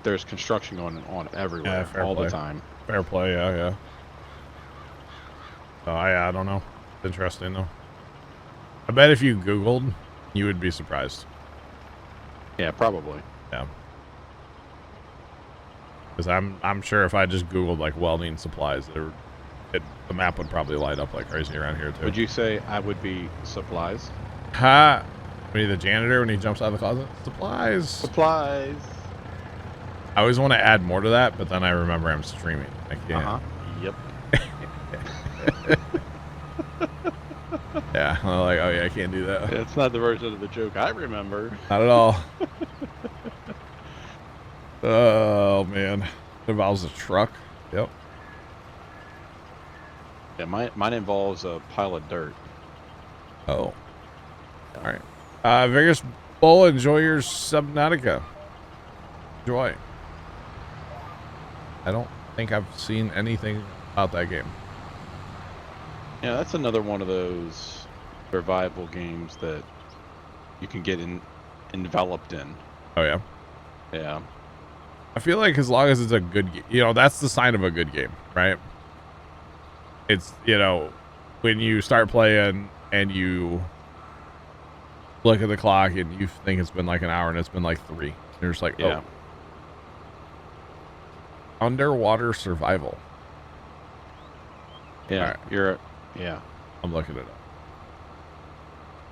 there's construction going on everywhere, all the time. Fair play, yeah. I don't know. It's interesting though. I bet if you Googled, you would be surprised. Yeah, probably. Yeah. Because I'm sure if I just Googled like welding supplies, the map would probably light up like crazy around here too. Would you say I would be supplies? Ha! When he's the janitor when he jumps out of the closet? Supplies. Supplies. I always want to add more to that, but then I remember I'm streaming. I can't. Yep. Yeah, I'm like, oh yeah, I can't do that. It's not the version of the joke I remember. Not at all. Oh man, it involves a truck. Yep. Yeah, mine involves a pile of dirt. Oh. All right. Vegas Bull, enjoy your Subnautica. Enjoy. I don't think I've seen anything about that game. Yeah, that's another one of those survival games that you can get enveloped in. Oh yeah. Yeah. I feel like as long as it's a good game, you know, that's the sign of a good game, right? It's, you know, when you start playing and you look at the clock and you think it's been like an hour and it's been like 3. You're just like, Yeah. oh. Underwater survival. Yeah. Right. Yeah. I'm looking it up.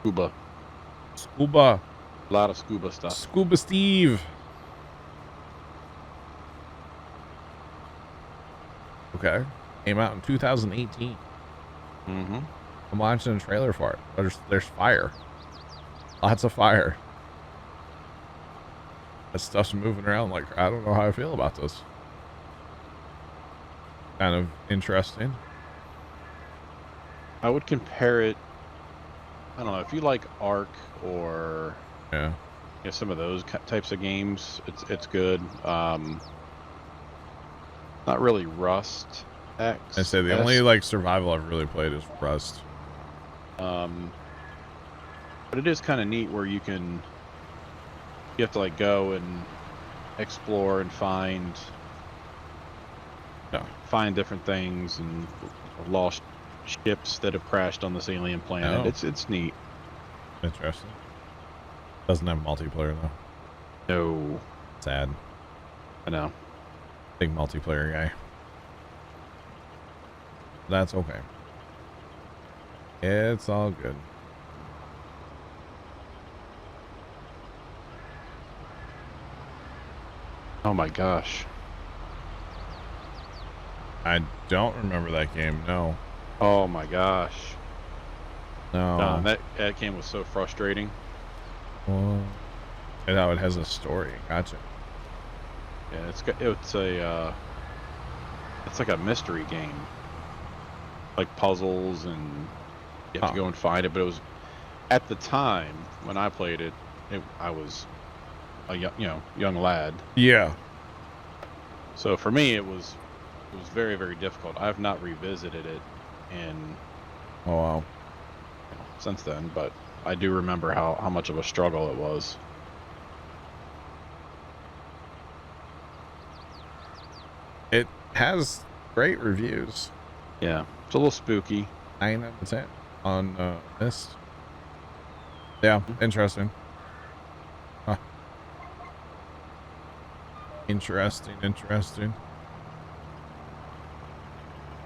Scuba. Scuba. A lot of scuba stuff. Scuba Steve. Okay. Came out in 2018. Mm-hmm. I'm watching a trailer for it. There's fire. Lots of fire. That stuff's moving around. Like, I don't know how I feel about this. Kind of interesting. I would compare it. I don't know if you like Ark or Yeah. some of those types of games. It's good. Not really Rust X. I say the only like survival I've really played is Rust. But it is kind of neat where you have to like go and explore and find different things and lost ships that have crashed on this alien planet. Oh. It's neat. Interesting. Doesn't have multiplayer though. No. Sad. I know. Big multiplayer guy. That's okay. It's all good. Oh my gosh. I don't remember that game. No. Oh my gosh. No. That game was so frustrating. Well, I know it has a story. Gotcha. Yeah, it's like a mystery game, like puzzles, and you have to go and find it. But it was at the time when I played it, I was a young lad. Yeah. So for me, it was very, very difficult. I have not revisited it in since then, but I do remember how much of a struggle it was. It has great reviews. Yeah, it's a little spooky. 9 out of 10 on this. Yeah, interesting. Huh. Interesting.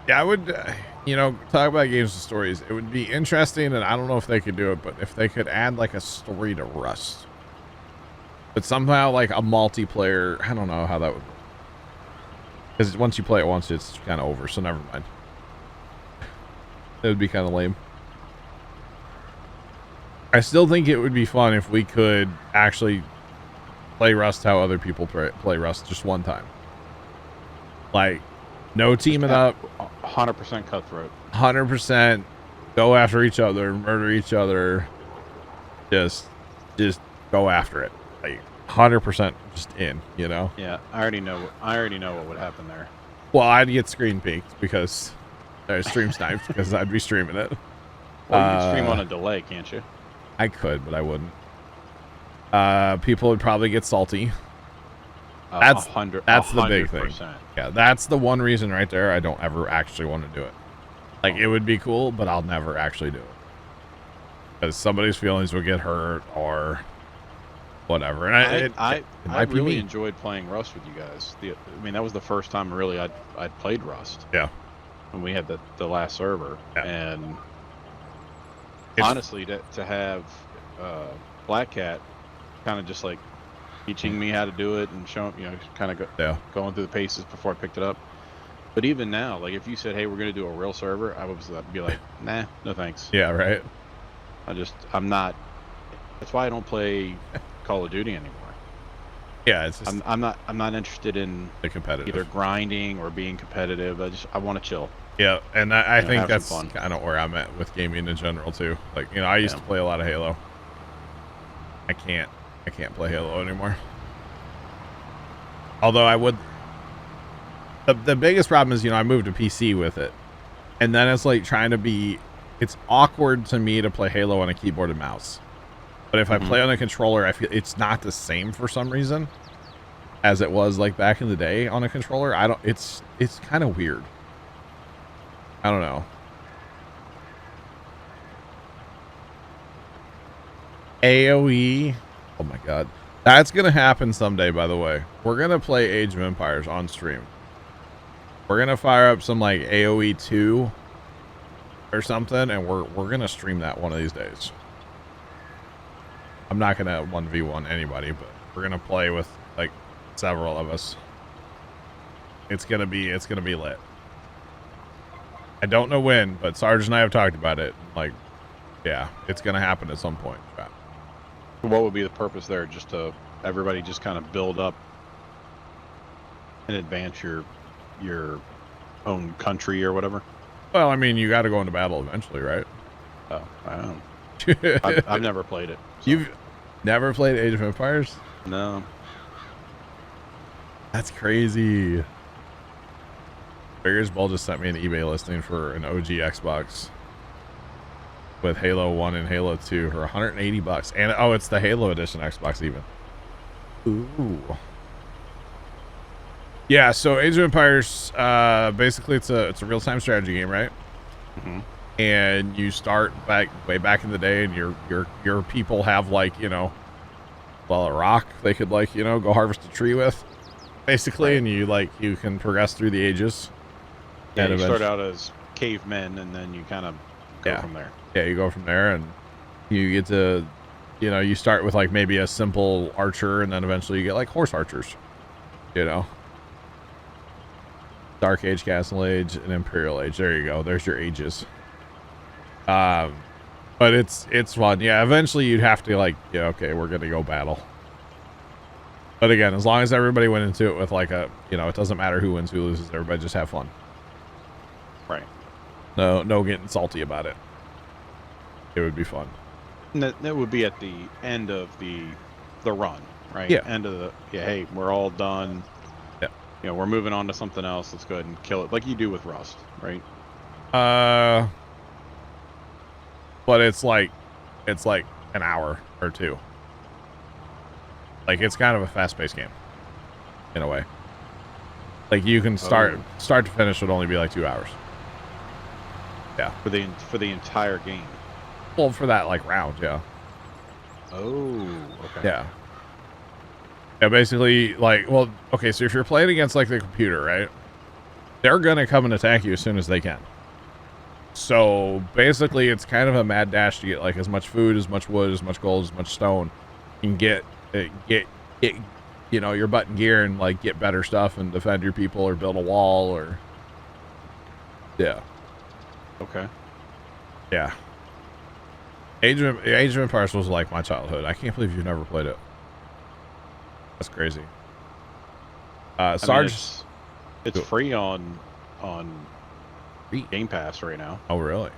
Yeah, I would, talk about games and stories. It would be interesting, and I don't know if they could do it, but if they could add like a story to Rust, but somehow like a multiplayer, I don't know how that would work. Because once you play it once, it's kind of over, so never mind. It would be kind of lame. I still think it would be fun if we could actually play Rust how other people play Rust just one time. Like, no teaming up. 100% cutthroat. 100% go after each other, murder each other. Just go after it. Like 100% just in, Yeah, I already know what would happen there. Well, I'd get screen peeked because stream sniped because I'd be streaming it. Well, you can stream on a delay, can't you? I could, but I wouldn't. People would probably get salty. That's the big thing. Yeah, that's the one reason right there I don't ever actually want to do it. Like, it would be cool, but I'll never actually do it. Because somebody's feelings would get hurt or whatever. And I really enjoyed playing Rust with you guys. That was the first time really I'd played Rust. Yeah. When we had the last server. Yeah. And honestly, to have Black Cat kind of just like teaching me how to do it and showing, kind of going through the paces before I picked it up. But even now, like if you said, "Hey, we're gonna do a real server," I would be like, "Nah, no thanks." Yeah, right. I'm not. That's why I don't play Call of Duty anymore. Yeah, it's just I'm not interested in the competitive, either grinding or being competitive. I want to chill. Yeah, and I think that's fun. kind of where I'm at with gaming in general too. Like, I used to play a lot of Halo. I can't play Halo anymore. Although I would. The biggest problem is, I moved to PC with it, and then it's like trying to be. It's awkward to me to play Halo on a keyboard and mouse. But if I play on a controller, I feel it's not the same for some reason as it was like back in the day on a controller. It's kind of weird. I don't know. AoE. Oh my god. That's going to happen someday, by the way. We're going to play Age of Empires on stream. We're going to fire up some like AoE 2 or something, and we're going to stream that one of these days. I'm not going to 1v1 anybody, but we're going to play with like several of us. It's going to be lit. I don't know when, but Sarge and I have talked about it. Like, yeah, it's going to happen at some point. What would be the purpose there? Just to everybody just kind of build up and advance your own country or whatever? Well, I mean, you got to go into battle eventually, right? Oh, I don't know. I've never played it. So. You've never played Age of Empires? No. That's crazy. Beggars Ball just sent me an eBay listing for an OG Xbox with Halo 1 and Halo 2 for $180. And it's the Halo edition Xbox even. Ooh. Yeah, so Age of Empires, basically it's a real-time strategy game, right? Mm-hmm. And you start way back in the day, and your people have like, a rock they could like, go harvest a tree with, basically, right. And you can progress through the ages. Yeah, you start out as cavemen, and then you kind of go from there. Yeah, you go from there, and you get to, you start with like maybe a simple archer, and then eventually you get like horse archers, Dark Age, Castle Age, and Imperial Age. There you go. There's your ages. But it's fun. Yeah, eventually you'd have to like, okay, we're gonna go battle. But again, as long as everybody went into it with like a, it doesn't matter who wins, who loses. Everybody just have fun. Right. No getting salty about it. It would be fun. And that would be at the end of the run, right? Yeah. End of the hey, we're all done. Yeah. We're moving on to something else. Let's go ahead and kill it, like you do with Rust, right? But it's like an hour or two. Like it's kind of a fast-paced game, in a way. Like you can start to finish would only be like 2 hours. Yeah. For the entire game. Well, for that like round, yeah. Oh, okay. Yeah. Yeah, basically, like, well, okay, so if you're playing against like the computer, right? They're gonna come and attack you as soon as they can. So basically, it's kind of a mad dash to get like as much food, as much wood, as much gold, as much stone, and get your butt in gear and like get better stuff and defend your people or build a wall or yeah. Okay. Yeah. Age of Empires was like my childhood. I can't believe you've never played it. That's crazy. Sarge, it's free on Game Pass right now. Oh, really?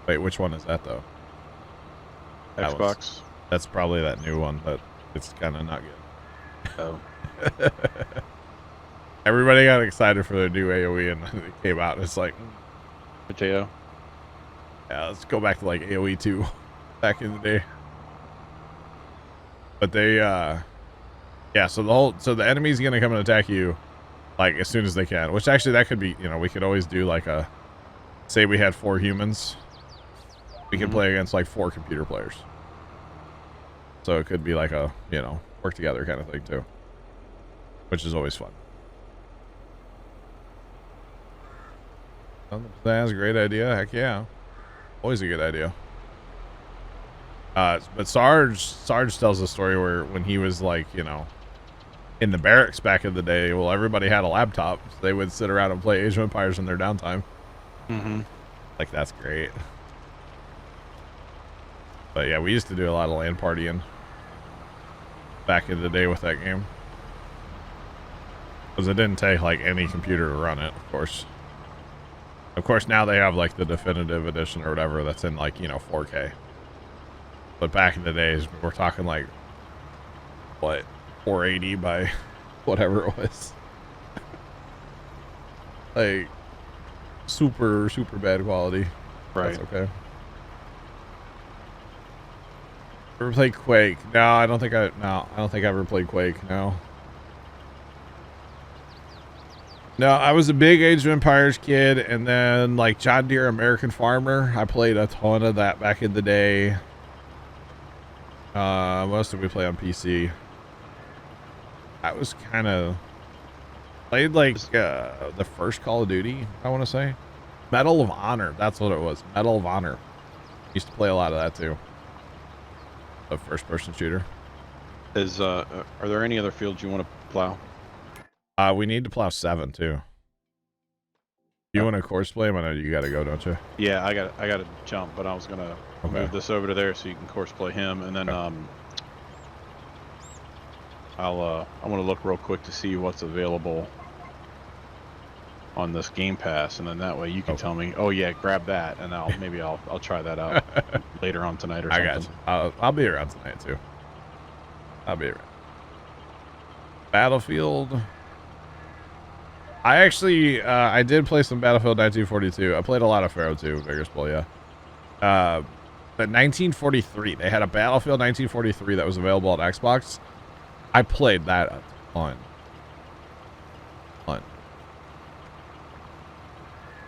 Wait, which one is that though? Xbox. That's probably that new one, but it's kind of not good. Oh. Everybody got excited for the new AoE, and it came out. And it's like potato. Yeah, let's go back to like AoE 2 back in the day. But they, yeah. So the enemy's gonna come and attack you, like as soon as they can. Which actually that could be, we could always do like say we had 4 humans, we could play against like 4 computer players. So it could be like a, work together kind of thing too, which is always fun. That's a great idea. Heck yeah. Always a good idea. But Sarge tells a story where when he was like, you know, in the barracks back in the day, well, everybody had a laptop. So they would sit around and play Age of Empires in their downtime. Mm-hmm. Like, that's great. But yeah, we used to do a lot of LAN partying back in the day with that game. Because it didn't take like any computer to run it, of course. Of course, now they have like the definitive edition or whatever that's in like, you know, 4K. But back in the days, we're talking like, what, 480 by whatever it was. Like, super, super bad quality. Right. That's okay. Ever played Quake? No, I don't think I ever played Quake, no. No, I was a big Age of Empires kid, and then like John Deere American Farmer, I played a ton of that back in the day. What else did we play on PC? I was kind of played like the first Call of Duty, I want to say. Medal of Honor, that's what it was. Medal of Honor. Used to play a lot of that too. A first-person shooter. Are there any other fields you want to plow? We need to plow 7 too. You want to course play? I know you got to go, don't you? Yeah, I got to jump, but I was gonna move this over to there so you can course play him, and then I want to look real quick to see what's available on this Game Pass, and then that way you can tell me, oh yeah, grab that, and I'll try that out later on tonight or something. I got you. I'll be around tonight too. I'll be around. Battlefield. I actually I did play some Battlefield 1942. I played a lot of Pharaoh 2, Vigorous Bull, yeah. But 1943, they had a Battlefield 1943 that was available on Xbox. I played that a ton.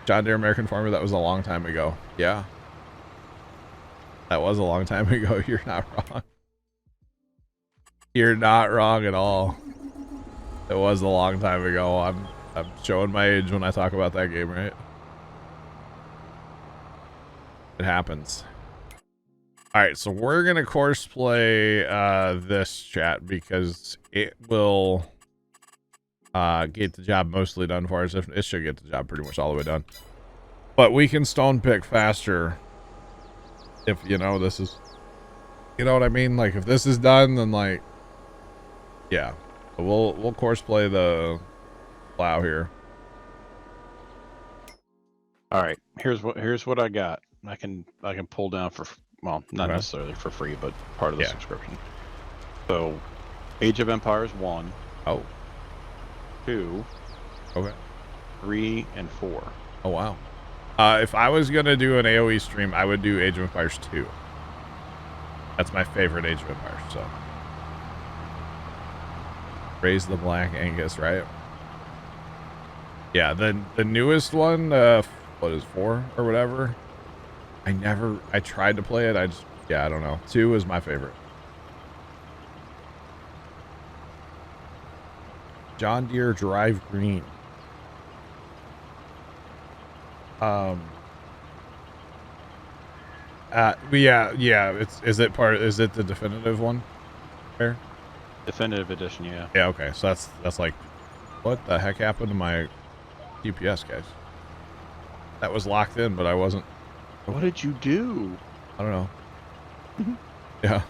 John Deere American Farmer, that was a long time ago. Yeah. That was a long time ago. You're not wrong. You're not wrong at all. It was a long time ago. I'm showing my age when I talk about that game, right? It happens. All right, so we're gonna course play this chat because it will get the job mostly done for us. It should get the job pretty much all the way done. But we can stone pick faster if, you know, this is, you know what I mean? Like, if this is done, then like, yeah. So we'll course play the Plow here. All right, here's what I got. I can pull down for, well, not necessarily for free, but part of the subscription. So, Age of Empires 1. Oh. 2. Okay. 3 and 4. Oh wow. If I was gonna do an AoE stream, I would do Age of Empires 2. That's my favorite Age of Empires. So, raise the Black Angus, right? Yeah. The newest one, what is 4 or whatever? I tried to play it. I don't know. 2 is my favorite. John Deere Drive Green. Yeah. Is it the definitive one? Fair? Definitive edition, yeah. Yeah. Okay. So that's like, what the heck happened to my GPS, guys? That was locked in, but I wasn't. What did you do? I don't know. Yeah.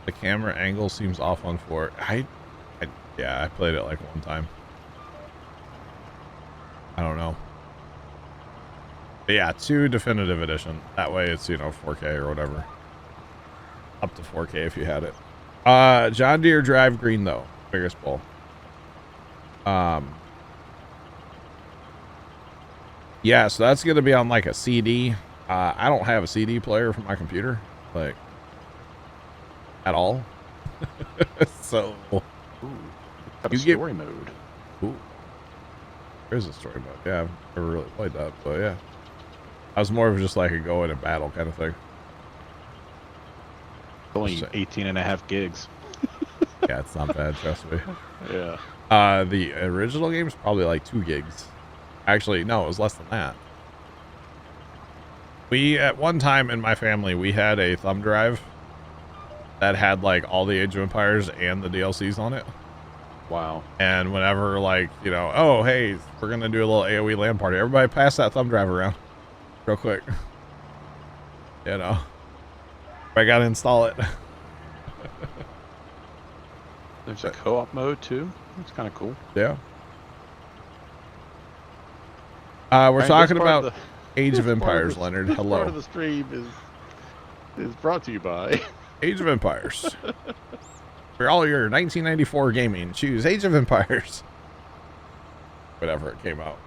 The camera angle seems off on 4. I played it like one time. I don't know. But yeah, 2 definitive edition. That way it's, you know, 4K or whatever. Up to 4K if you had it. John Deere Drive Green though. Biggest bull. Yeah, so that's gonna be on like a CD. I don't have a CD player for my computer, like, at all. So you get story mode. Ooh. There's a story mode. Yeah, I've never really played that, but yeah. I was more of just like a go in and battle kind of thing. Only 18.5 gigs. Yeah, it's not bad, trust me. Yeah. The original game is probably like 2 gigs. Actually, no, it was less than that. We, at one time in my family, we had a thumb drive that had like all the Age of Empires and the DLCs on it. Wow. And whenever, like, you know, oh, hey, we're going to do a little AoE LAN party. Everybody pass that thumb drive around real quick. You know, I got to install it. There's a co-op mode too. That's kind of cool. Yeah. We're talking about Age of Empires, Leonard. Hello. Part of the stream is brought to you by Age of Empires. For all your 1994 gaming, choose Age of Empires. Whatever, it came out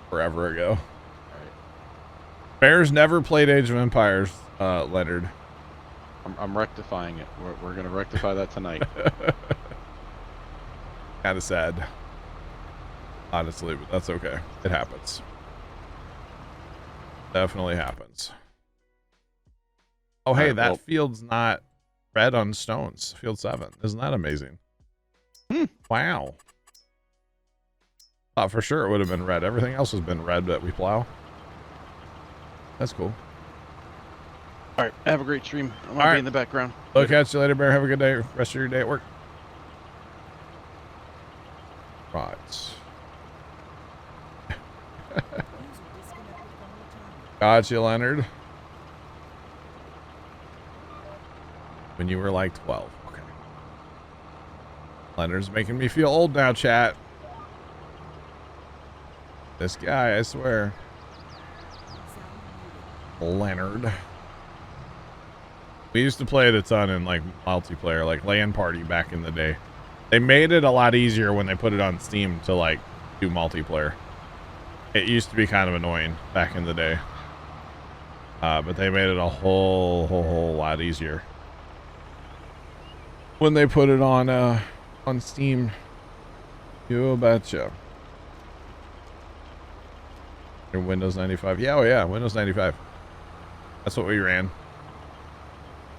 forever ago. Right. Bears never played Age of Empires, Leonard. I'm rectifying it. We're going to rectify that tonight. Kind of sad, honestly, but that's okay. It happens. Definitely happens. Oh, hey, right, that well, field's not red on stones. Field 7. Isn't that amazing? Wow. Thought for sure it would have been red. Everything else has been red that we plow. That's cool. All right. Have a great stream. I'm going to be in the background. Look, catch you later, Bear. Have a good day. Rest of your day at work. Right. Gotcha, Leonard. When you were like 12. Okay. Leonard's making me feel old now, chat. This guy, I swear. Leonard. We used to play it a ton in like multiplayer, like LAN party back in the day. They made it a lot easier when they put it on Steam to like do multiplayer. It used to be kind of annoying back in the day. But they made it a whole lot easier when they put it on Steam. You betcha. Your Windows 95. Yeah, oh yeah, Windows 95. That's what we ran.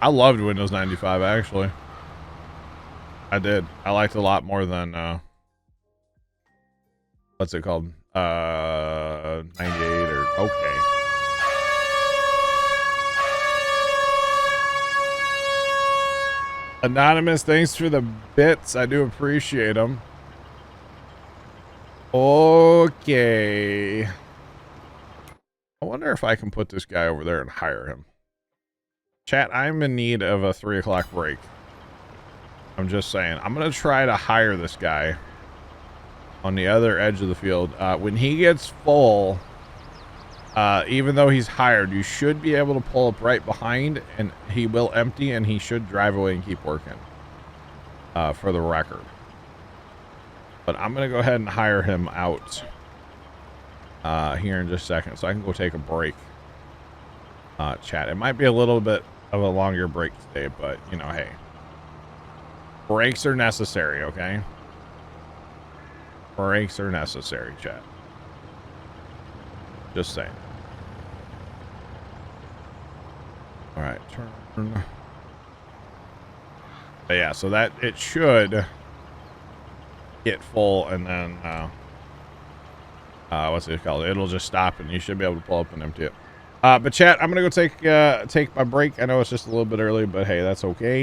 I loved Windows 95, actually. I did. I liked it a lot more than what's it called? 98 or okay. Anonymous, thanks for the bits. I do appreciate them. Okay. I wonder if I can put this guy over there and hire him. Chat, I'm in need of a 3 o'clock break. I'm just saying. I'm going to try to hire this guy on the other edge of the field. When he gets full, even though he's hired, you should be able to pull up right behind, and he will empty, and he should drive away and keep working, for the record. But I'm going to go ahead and hire him out here in just a second, so I can go take a break. Chat. It might be a little bit of a longer break today, but, you know, hey. Breaks are necessary, okay? Breaks are necessary, chat. Just saying. All right, turn. But yeah, so that it should get full, and then what's it called? It'll just stop, and you should be able to pull up and empty it. But chat, I'm gonna go take my break. I know it's just a little bit early, but hey, that's okay.